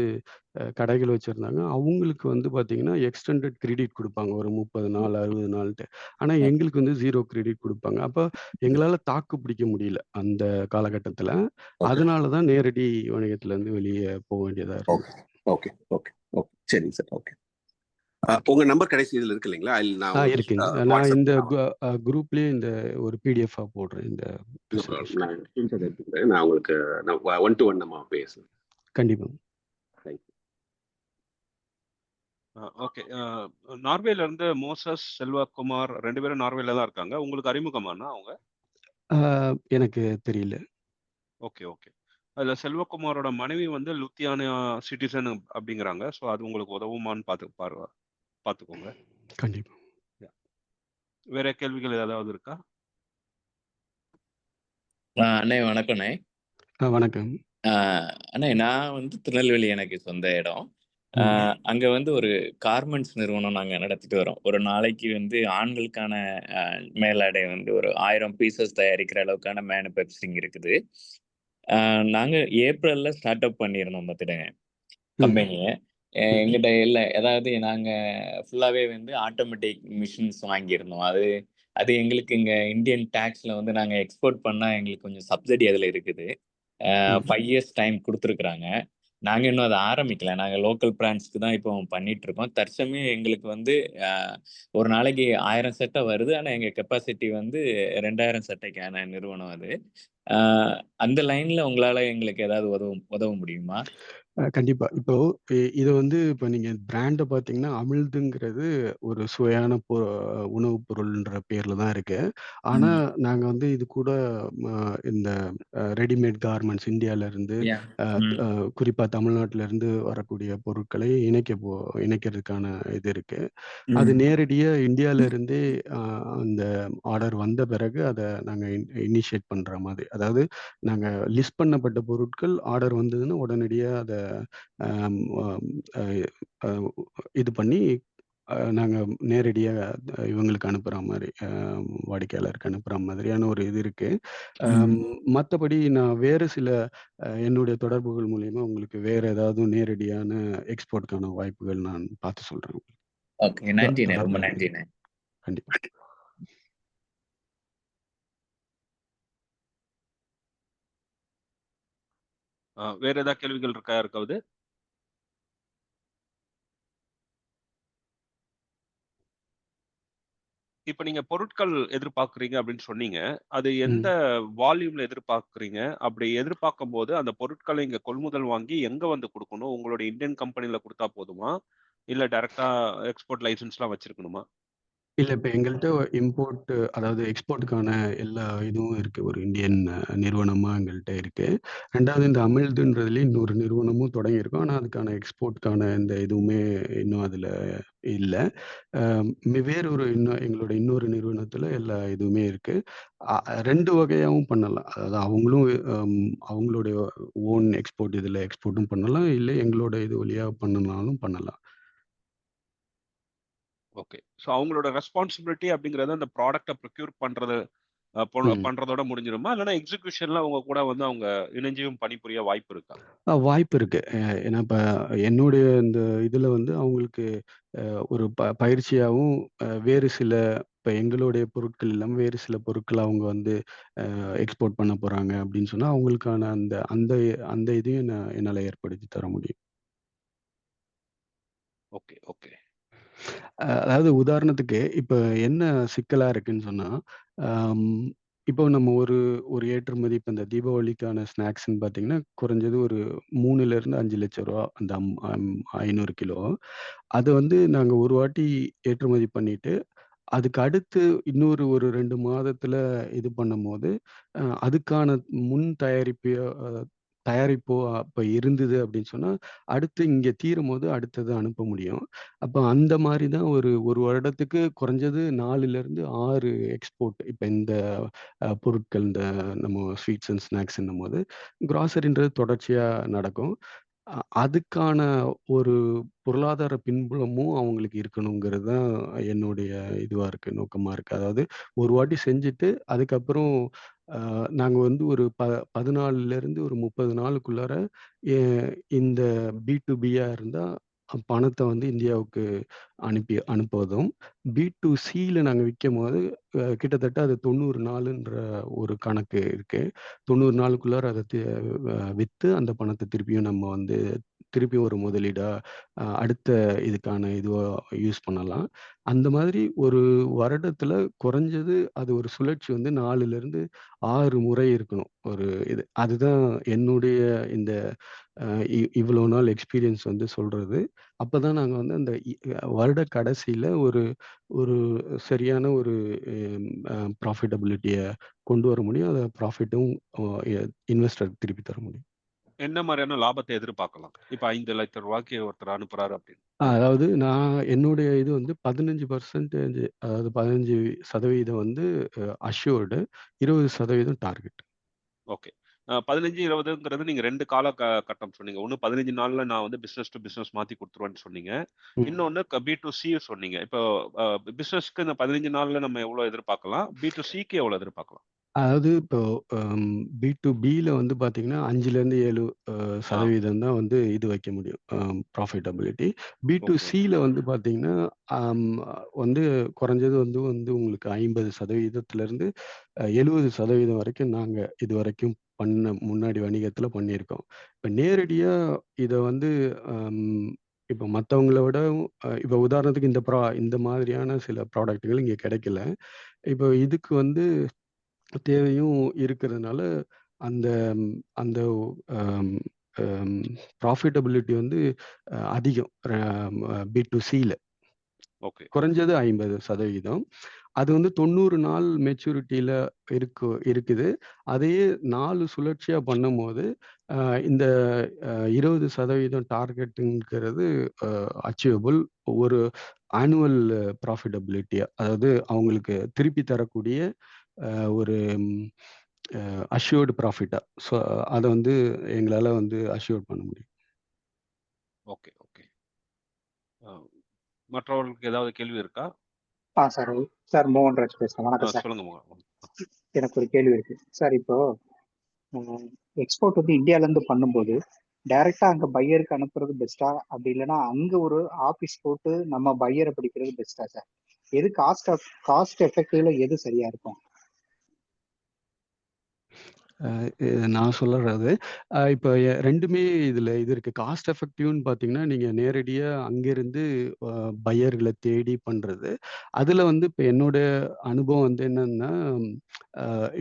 கடைகள் வச்சிருந்தாங்க. அவங்களுக்கு வந்து பார்த்தீங்கன்னா, எக்ஸ்டெண்டட் கிரெடிட் குடுப்பாங்க. ஒரு 30 நாள், 60 நாள்ட்டு. ஆனா எங்களுக்கு வந்து 0 கிரெடிட் குடுப்பாங்க. அப்ப எங்களால தாக்கு பிடிக்க முடியல, அந்த காலகட்டத்தில. ஓகே. அதனால தான் நேரடி வணிகத்திலருந்து வெளிய போ வேண்டியதா ஓகே. இருந்தது. ஓகே. ஓகே. ஓகே. சரிங்க சார். ஓகே. உங்க நம்பர் கடைசி இதுல இருக்கு இல்லைங்களா? நான் உங்களுக்கு இருக்குங்க. நான் வாட்ஸ்அப் இந்த குரூப்லயே இந்த ஒரு பிடிஎஃப்பா போடுறேன் இந்த பிரசன்டேஷன். நான் ஸ்கிரீன்ஷாட் எடுத்துக்கிறேன். நான் உங்களுக்கு நான் 1 to 1 நம்ம பேசலாம். கண்டிப்பா. தேங்க்யூ. ஓகே. நார்வேல இருந்து மோசஸ், செல்வகுமார் 2 பேரும் நார்வேல தான் இருக்காங்க. உங்களுக்கு அறிமுகமானா அவங்க? எனக்கு தெரியல. Okay, okay. அதுல செல்வகுமாரோட மனைவி வந்து லுத்தியானா சிட்டிசன் அப்படிங்கிறாங்க. ஸோ அது உங்களுக்கு உதவுமான்னு பார்த்துக்கோங்க. கண்டிப்பா. வேற கேள்விகள் ஏதாவது இருக்கா? அண்ணே வணக்கண்ணே. வணக்கம். அண்ணே நான் வந்து திருநெல்வேலி எனக்கு சொந்த இடம். அங்க வந்து ஒரு கார்மெண்ட்ஸ் நிறுவனம் நாங்க நடத்திட்டு வரோம். ஒரு நாளைக்கு வந்து ஆண்களுக்கான மேலாடை வந்து ஒரு 1000 பீசஸ் தயாரிக்கிற அளவுக்கான மேனுஃபேக்சரிங் இருக்குது. நாங்க ஏப்ரல்ல ஸ்டார்ட் அப் பண்ணியிருந்தோம் பார்த்துடுங்க கம்பெனிய. எங்கிட்ட இல்ல அதாவது நாங்க ஃபுல்லாவே வந்து ஆட்டோமேட்டிக் மிஷின்ஸ் வாங்கியிருந்தோம். அது எங்களுக்கு இங்க இந்தியன் டாக்ஸ்ல வந்து நாங்க எக்ஸ்போர்ட் பண்ணா எங்களுக்கு கொஞ்சம் சப்சிடி அதுல இருக்குது. 5 இயர்ஸ் டைம் குடுத்துருக்குறாங்க. நாங்க இன்னும் அதை ஆரம்பிக்கல. நாங்க லோக்கல் பிராண்ட்ஸ்க்கு தான் இப்போ பண்ணிட்டு இருக்கோம். தற்சமயம் எங்களுக்கு வந்து ஒரு நாளைக்கு 1000 சட்டை வருது. ஆனா எங்க கெப்பாசிட்டி வந்து 2000 சட்டைக்கான நிறுவனம் அது. அந்த லைன்ல உங்களால எங்களுக்கு ஏதாவது உதவ முடியுமா? கண்டிப்பா. இப்போ இத வந்து இப்ப நீங்க பிராண்ட பார்த்தீங்கன்னா, அமிழ்துங்கிறது ஒரு சுவையான உணவுப் பொருள்ன்ற பேர்ல தான் இருக்கு. ஆனா, நாங்க வந்து இது கூட ம இந்த ரெடிமேட் கார்மெண்ட்ஸ் இந்தியால இருந்து Yeah. அ அ குறிப்பா தமிழ்நாட்டுல இருந்து வரக்கூடிய பொருட்களை இணைக்கிறதுக்கான இது இருக்கு. அது நேரடியா இந்தியால இருந்தே அ அந்த ஆர்டர் வந்த பிறகு அத நாங்க இனிஷியேட் பண்ற மாதிரி. அதாவது நாங்க லிஸ்ட் பண்ணப்பட்ட பொருட்கள் ஆர்டர் வந்ததுன்னா உடனடியா அத அம் அ அ இது பண்ணி நாங்க நேரடியா இவங்களுக்கு அனுப்புற மாரி, வாடிக்கையாளருக்கு அனுப்புற மாதிரியான ஒரு இது இருக்கு. அம் மத்தபடி நான் வேறு சில என்னுடைய தொடர்புகள் மூலியமா உங்களுக்கு வேற ஏதாவது நேரடியான எக்ஸ்போர்ட்க்கான வாய்ப்புகள் நான் பார்த்து சொல்றேன் உங்களுக்கு. ஓகே. நன்றிண்ணே. ரொம்ப தொடர்பு நன்றிண்ணே. கண்டிப்பா. வேற ஏதாவது கேள்விகள் இருக்கா யாருக்காவது? இப்ப நீங்க பொருட்கள் எதிர்பார்க்குறீங்க அப்படின்னு சொன்னீங்க. அது எந்த வால்யூம்ல எதிர்பார்க்குறீங்க? அப்படி எதிர்பார்க்கும்போது அந்த பொருட்களை இங்க கொள்முதல் வாங்கி எங்க வந்து குடுக்கணும்? உங்களுடைய இந்தியன் கம்பெனில குடுத்தா போதுமா? இல்ல டைரக்ட்டா எக்ஸ்போர்ட் லைசென்ஸ்லாம் வச்சிருக்கணுமா? இல்ல இப்ப எங்கள்ட்ட இம்போர்ட் அதாவது எக்ஸ்போர்ட்க்கான எல்லா இதுவும் இருக்கு. ஒரு இந்தியன் நிறுவனமா எங்கள்ட்ட இருக்கு. 2வது இந்த அமிழ்துன்றதுலயே இன்னொரு நிறுவனமும் தொடங்கியிருக்கோம். ஆனா அதுக்கான எக்ஸ்போர்ட்க்கான எந்த இதுவுமே இன்னும் அதுல இல்ல. வேறொரு எங்களோட இன்னொரு நிறுவனத்துல எல்லா இதுவுமே இருக்கு. 2 வகையாவும் பண்ணலாம். அதாவது அவங்களும் அவங்களுடைய ஓன் எக்ஸ்போர்ட் இதுல எக்ஸ்போர்ட்டும் பண்ணலாம். இல்ல எங்களோட இது வழியா பண்ணனாலும் பண்ணலாம். ஓகே. ஸோ அவங்களோட ரெஸ்பான்சிபிலிட்டி அப்படிங்கிறது அந்த ப்ராடக்ட்ட ப்ரொக்யூர் பண்றது ம். பண்றதோட முடிஞ்சிருமா? இல்லன்னா எக்ஸிகியூஷன்ல உங்க கூட வந்து அவங்க இணைஞ்சும் பணிபுரிய வாய்ப்பு இருக்கா? வாய்ப்பு இருக்கு. ஏன்னா இப்ப என்னுடைய இந்த இதுல வந்து அவங்களுக்கு ஒரு பயிற்சியாவும் வேறு சில இப்ப எங்களுடைய பொருட்கள் இல்லாம வேறு சில பொருட்கள அவங்க வந்து எக்ஸ்போர்ட் பண்ண போறாங்க அப்படின்னு சொன்னா, அவங்களுக்கான அந்த அந்த அந்த இதையும் என்னால ஏற்படுத்தி தர முடியும். Okay, okay. அதாவது உதாரணத்துக்கு, இப்ப என்ன சிக்கலா இருக்குன்னு சொன்னா, அம் இப்போ நம்ம ஒரு ஒரு ஏற்றுமதி இப்ப இந்த தீபாவளிக்கான ஸ்நாக்ஸ்ன்னு பார்த்தீங்கன்னா, குறைஞ்சது ஒரு 3லருந்து 5,00,000 அந்த 500 கிலோ. அத வந்து நாங்க ஒரு வாட்டி ஏற்றுமதி பண்ணிட்டு, அதுக்கு அடுத்து இன்னொரு ஒரு 2 மாதத்துல இது பண்ணும்போது, அதுக்கான முன் தயாரிப்போ அப்ப இருந்தது அப்படின்னு சொன்னா, அடுத்து இங்க தீரும்போது அடுத்தது அனுப்ப முடியும். அப்ப அந்த மாரி தான் ஒரு 1 வருடத்துக்கு குறைஞ்சது 4லிருந்து 6 எக்ஸ்போர்ட். இப்ப இந்த பொருட்கள் இந்த நம்ம ஸ்வீட்ஸ் அண்ட் ஸ்நாக்ஸ்ன்னும்போது, கிராசரின்றது தொடர்ச்சியா நடக்கும். அதுக்கான ஒரு பொருளாதார பின்புலமும் அவங்களுக்கு இருக்கணுங்கிறது தான் என்னுடைய இதுவா இருக்கு, நோக்கமா இருக்கு. அதாவது ஒரு வாட்டி செஞ்சுட்டு, அதுக்கப்புறம் நாங்க வந்து ஒரு 14லருந்து ஒரு 30 நாளுக்குள்ளார எ இந்த பி2பியா இருந்தா, பணத்த வந்து இந்தியாவுக்கு அனுப்புவதும், பி2சில நாங்க விக்கும்போது, கிட்டத்தட்ட அது 90 நாளுன்ற ஒரு கணக்கு இருக்கு. 90 நாளுக்குள்ளார அத வித்து அந்த பணத்த திருப்பியும் நம்ம வந்து திருப்பி ஒரு முதலீடா அடுத்த இதுக்கான இதுவா யூஸ் பண்ணலாம். அந்த மாதிரி ஒரு வருடத்துல குறைஞ்சது அது ஒரு சுழற்சி வந்து 4லிருந்து 6 முறை இருக்கணும். ஒரு இது. அதுதான் என்னுடைய இந்த அ இவ்வளோ நாள் எக்ஸ்பீரியன்ஸ் வந்து சொல்றது. அப்பதான் நாங்க வந்து அந்த வருட கடைசியில ஒரு ஒரு சரியான ஒரு ப்ராஃபிட்டபிலிட்டிய கொண்டு வர முடியும். அத ப்ராஃபிட்டும் இன்வெஸ்டருக்கு திருப்பி தர முடியும். என்ன மாரியான லாபத்த எதிர்பார்க்கலாம்? இப்ப ரூ. 5,00,000 ஒருத்தர் அனுப்புறாரு அப்படின்னு. அதாவது நான் என்னுடைய இது வந்து 15% அதாவது 15% வந்து அஷ்யூர்டு 20% டார்கெட். ஓகே. 15, 20ங்கிறது நீங்க 2 கட்டம் சொன்னீங்க. ஒண்ணு 15 நாள்ல நான் வந்து பிசினஸ் டூ பிசினஸ் மாத்தி குடுத்துருவேன்னு சொன்னீங்க. ம். இன்னொன்னு பி2சி சொன்னீங்க. இப்போ பிசினஸ்க்கு இந்த 15 நாள்ல நம்ம எவ்வளோ எதிர்பார்க்கலாம்? பி2சிக்கு எவ்வளோ எதிர்பார்க்கலாம்? அதாவது இப்போ பி2பில வந்து பார்த்தீங்கன்னா, 5லேருந்து 7 ஆ. சதவீதம் தான் வந்து இது வைக்க முடியும். ப்ராஃபிட்டபிலிட்டி. ஓகே. பி2சில வந்து பார்த்தீங்கன்னா, அம் வந்து குறைஞ்சது வந்து வந்து உங்களுக்கு 50%லேருந்து 70% வரைக்கும் நாங்க இதுவரைக்கும் முன்னாடி வணிகத்தில் பண்ணியிருக்கோம். இப்போ நேரடியாக இதை வந்து இப்போ மற்றவங்கள விட இப்போ உதாரணத்துக்கு இந்த மாதிரியான சில ப்ராடக்ட்டுகள் இங்கே கிடைக்கல. இப்போ இதுக்கு வந்து தேவையும் இருக்கிறதுனால அந்த அந்த ப்ராஃபிட்டபிலிட்டி வந்து அதிகம் B2Cல. ஓகே. குறைஞ்சது 50%. அது வந்து 90 நாள் மெச்சூரிட்டியில் இருக்குது. அதையே 4 சுழற்சியாக பண்ணும்போது இந்த 20% டார்கெட்டுங்கிறது அச்சீவபிள். ஒரு ஆனுவல் ப்ராஃபிட்டபிலிட்டியாக, அதாவது அவங்களுக்கு திருப்பி தரக்கூடிய ஒரு அஷ்யூர்டு ப்ராஃபிட்டாக. ஸோ அதை வந்து எங்களால் வந்து அஷ்யூர் பண்ண முடியும். Okay okay. மற்றவர்களுக்கு ஏதாவது கேள்வி இருக்கா? சார் சார் மோகன்ராஜ் பேசுகிறேன். வணக்கம் சார். சொல்லுங்க மோகன். எனக்கு ஒரு கேள்வி இருக்கு சார். இப்போ எக்ஸ்போர்ட் வந்து இந்தியாவிலேருந்து பண்ணும்போது டைரெக்டாக அங்கே பையருக்கு அனுப்புறது பெஸ்ட்டா, அப்படி இல்லைன்னா அங்கே ஒரு ஆஃபீஸ் போட்டு நம்ம பையரை பிடிக்கிறது பெஸ்ட்டா சார்? எது காஸ்ட் எஃபெக்டிவ்ல எது சரியா இருக்கும்? நான் சொல்றது இப்போ ரெண்டுமே இதில் இது இருக்குது. காஸ்ட் எஃபெக்டிவ்னு பார்த்தீங்கன்னா நீங்கள் நேரடியாக அங்கேருந்து பையர்களை தேடி பண்ணுறது. அதில் வந்து இப்போ என்னோட அனுபவம் வந்து என்னன்னா,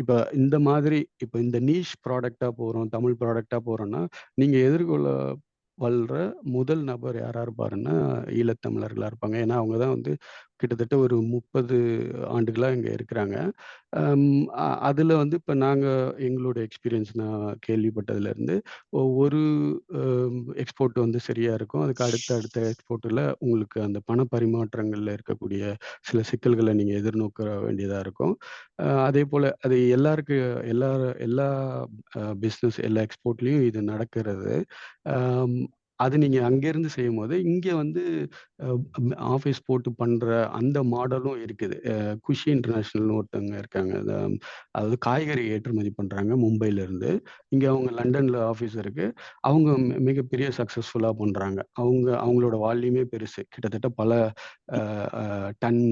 இப்போ இந்த மாதிரி இப்போ இந்த நீஷ் ப்ராடக்டாக போகிறோம், தமிழ் ப்ராடக்டாக போகிறோன்னா நீங்கள் எதிர்கொள்ள வல்ற முதல் நபர் யாராக இருப்பாருன்னா ஈழத்தமிழர்களாக இருப்பாங்க. ஏன்னா அவங்க தான் வந்து கிட்டத்தட்ட ஒரு 30 ஆண்டுகளாக இங்கே இருக்கிறாங்க. அதில் வந்து இப்போ நாங்கள் எங்களோட எக்ஸ்பீரியன்ஸ் நான் கேள்விப்பட்டதுலேருந்து ஒரு எக்ஸ்போர்ட் வந்து சரியாக இருக்கும். அதுக்கு அடுத்த எக்ஸ்போர்ட்டில் உங்களுக்கு அந்த பண பரிமாற்றங்களில் இருக்கக்கூடிய சில சிக்கல்களை நீங்கள் எதிர்நோக்க வேண்டியதாக இருக்கும். அதே போல் அது எல்லா பிஸ்னஸ் எல்லா எக்ஸ்போர்ட்லேயும் இது நடக்கிறது. அது நீங்கள் அங்கேருந்து செய்யும்போது இங்கே வந்து ஆஃபீஸ் போட்டு பண்ணுற அந்த மாடலும் இருக்குது. குஷி இன்டர்நேஷ்னல்னு ஒருத்தவங்க இருக்காங்க. அதாவது காய்கறி ஏற்றுமதி பண்ணுறாங்க மும்பையிலேருந்து. இங்கே அவங்க லண்டனில் ஆஃபீஸ் இருக்குது. அவங்க மிகப்பெரிய சக்ஸஸ்ஃபுல்லாக பண்ணுறாங்க. அவங்களோட வால்யூமே பெருசு. கிட்டத்தட்ட பல டன்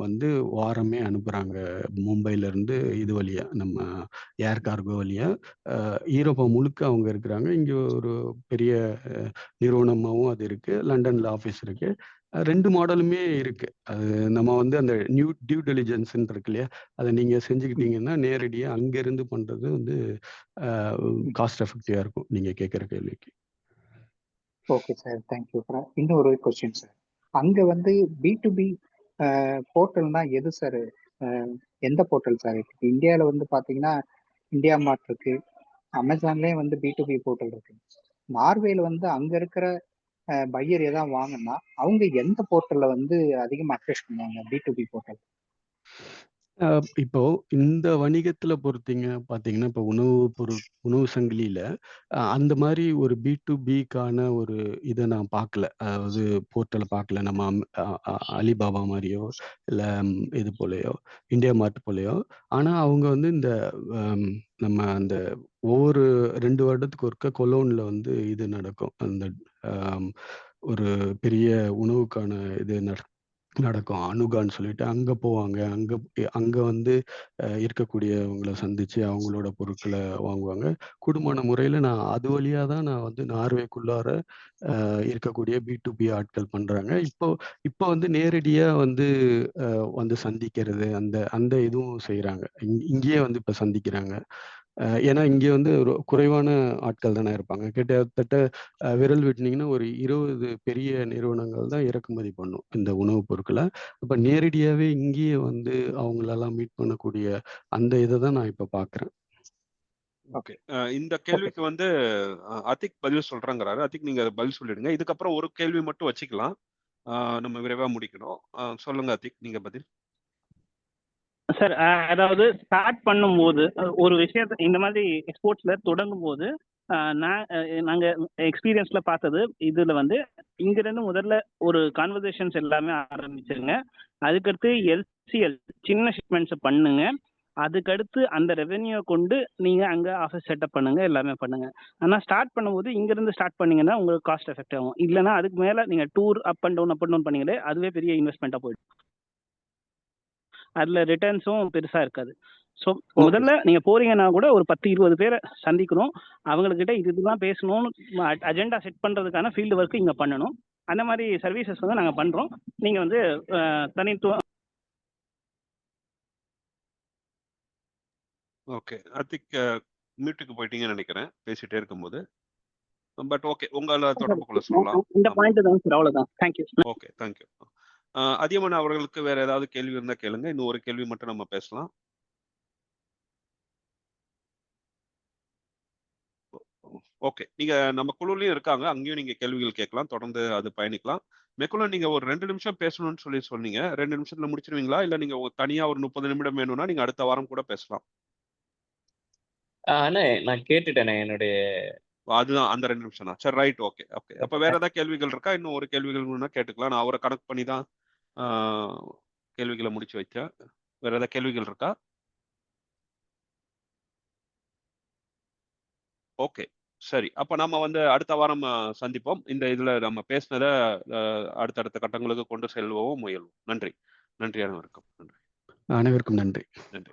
வந்து வாரமே அனுப்புகிறாங்க மும்பையிலேருந்து. இது வழியாக நம்ம ஏர் கார்கோ வழியாக ஈரோப்பா முழுக்க அவங்க இருக்கிறாங்க. இங்கே ஒரு பெரிய நிறுவனமாகவும் அது இருக்குது. லண்டனில் ஆஃபீஸ் இருக்குது. 2 மாடலுமே இருக்குது. அது நம்ம வந்து அந்த டியூ டெலிஜென்ஸ்ன்னு இருக்கு இல்லையா, அதை நீங்கள் செஞ்சுக்கிட்டீங்கன்னா நேரடியாக அங்கேருந்து பண்ணுறது வந்து காஸ்ட் எஃபெக்டிவாக இருக்கும் நீங்கள் கேட்குற கேள்விக்கு. Okay sir, thank you. இன்னொரு கொஸ்டின் சார். அங்கே வந்து B2B போர்ட்டல்னா எது சார்? எந்த போர்ட்டல் சார் இருக்கு? இந்தியாவில் வந்து பார்த்தீங்கன்னா இந்தியா மார்ட் இருக்கு, அமேசான்லேயே வந்து B2B போர்ட்டல் இருக்கு. நார்வேல வந்து அங்கே இருக்கிற பையர் ஏதாவது வாங்கினா அவங்க எந்த போர்ட்டலில் வந்து அதிகமாக அக்சஸ் பண்ணுவாங்க B2B போர்ட்டல்? இப்போ இந்த வணிகத்துல பார்த்தீங்கன்னா, இப்போ உணவு சங்கிலியில அந்த மாதிரி ஒரு B2Bக்கான ஒரு இதை நான் பார்க்கல. அதாவது போர்ட்டலை பார்க்கல. நம்ம அலிபாபா மாதிரியோ இல்லை இது போலயோ இந்தியா மார்ட் போலயோ. ஆனால் அவங்க வந்து இந்த நம்ம அந்த ஒவ்வொரு 2 வருடத்துக்கு ஒருக்க கொலோன்ல வந்து இது நடக்கும். அந்த ஒரு பெரிய உணவுக்கான இது நடக்கும். அனுகான்னு சொல்லிட்டு அங்கே போவாங்க. அங்கே வந்து இருக்கக்கூடியவங்களை சந்திச்சு அவங்களோட பொருட்களை வாங்குவாங்க. குடும்பமான முறையில் நான் அது வழியாக தான் நான் வந்து நார்வேக்குள்ளார இருக்கக்கூடிய B2B ஆட்கள் பண்ணுறாங்க. இப்போ வந்து நேரடியாக வந்து சந்திக்கிறது அந்த இதுவும் செய்கிறாங்க. இங்கேயே வந்து இப்போ சந்திக்கிறாங்க. ஏன்னா இங்கே வந்து ஒரு குறைவான ஆட்கள் தானே இருப்பாங்க. கிட்டத்தட்ட விரல் விட்டுனீங்கன்னா ஒரு 20 பெரிய நிறுவனங்கள் தான் இறக்குமதி பண்ணும் இந்த உணவுப் பொருட்களை. அப்போ நேரடியாகவே இங்கேயே வந்து அவங்களெல்லாம் மீட் பண்ணக்கூடிய அந்த இதை தான் நான் இப்போ பார்க்குறேன். ஓகே. இந்த கேள்விக்கு வந்து அத்திக் பதில் சொல்றேங்கிறாரு. அத்திக் நீங்க பதில் சொல்லிடுங்க. இதுக்கப்புறம் ஒரு கேள்வி மட்டும் வச்சுக்கலாம். நம்ம விரைவாக முடிக்கணும். சொல்லுங்க அத்திக், நீங்க பதில். சார், அதாவது ஸ்டார்ட் பண்ணும்போது ஒரு விஷயத்த இந்த மாதிரி எக்ஸ்போர்ட்ஸ்ல தொடங்கும் போது நாங்கள் எக்ஸ்பீரியன்ஸ்ல பார்த்தது இதுல வந்து இங்கிருந்து முதல்ல ஒரு கான்வர்சேஷன்ஸ் எல்லாமே ஆரம்பிச்சிருங்க. அதுக்கடுத்து LCL சின்ன ஷிப்மெண்ட்ஸ் பண்ணுங்க. அதுக்கடுத்து அந்த ரெவென்யூ கொண்டு நீங்க அங்க ஆஃபீஸ் செட்டப் பண்ணுங்க, எல்லாமே பண்ணுங்க. ஆனா ஸ்டார்ட் பண்ணும்போது இங்கிருந்து ஸ்டார்ட் பண்ணீங்கன்னா உங்களுக்கு காஸ்ட் எஃபெக்ட் ஆகும். இல்லைன்னா அதுக்கு மேல நீங்க டூர் அப் அண்ட் டவுன் பண்ணீங்களே அதுவே பெரிய இன்வெஸ்ட்மெண்ட்டா போயிடும். அதுல ரிட்டர்ன்ஸும் பெருசா இருக்காது. ஸோ முதல்ல நீங்க போறீங்கன்னா கூட ஒரு 10-20 பேரை சந்திக்கணும், அவங்கக்கிட்ட இதுதான் பேசணும்னு அஜெண்டா செட் பண்றதுக்கான ஃபீல்டு ஒர்க் இங்க பண்ணணும். அந்த மாதிரி சர்வீசஸ் வந்து நாங்க பண்றோம். நீங்க வந்து தனித்துவம். ஓகே, ஐ திங்க் மியூட்டுக்கு போயிட்டீங்கன்னு நினைக்கிறேன் பேசிட்டே இருக்கும்போது. பட் ஓகே, உங்களை தொடர்பு கொள்ள சொல்லலாம். இந்த பாயிண்ட் தான் சார், அவ்வளவுதான். தேங்க்யூ. Okay, thank you. அதியமன் அவர்களுக்கு வேற ஏதாவது கேள்வி இருந்தா கேளுங்க. இன்னும் ஒரு கேள்வி மட்டும் நம்ம பேசலாம். ஓகே, நீங்க நம்ம குழுலையும் இருக்காங்க, அங்கேயும் நீங்க கேள்விகள் கேட்கலாம், தொடர்ந்து அது பயணிக்கலாம். மெக்குலன், நீங்க ஒரு 2 நிமிஷம் பேசணும்னு சொன்னீங்க. 2 நிமிஷத்துல முடிச்சிருவீங்களா? இல்ல நீங்க தனியா ஒரு 30 நிமிடம் வேணும்னா நீங்க அடுத்த வாரம் கூட பேசலாம். அண்ணா நான் கேட்டுட்டேனே என்னுடைய. அதுதான் அந்த 2 நிமிஷம் தான். சரி, ரைட், ஓகே ஓகே. அப்ப வேற ஏதாவது கேள்விகள் இருக்கா? இன்னும் ஒரு கேள்விகள் வேணும்னா கேட்டுக்கலாம். நான் அவரை கனெக்ட் பண்ணி தான் கேள்விகளை முடிச்சு வைச்சேன். வேற ஏதாவது கேள்விகள் இருக்கா? ஓகே, சரி. அப்ப நம்ம வந்து அடுத்த வாரம் சந்திப்போம். இந்த இதுல நம்ம பேசினதை அடுத்தடுத்த கட்டங்களுக்கு கொண்டு செல்வோம், முயல்வோம். நன்றி. நன்றி அனைவருக்கும். நன்றி. அனைவருக்கும் நன்றி. நன்றி.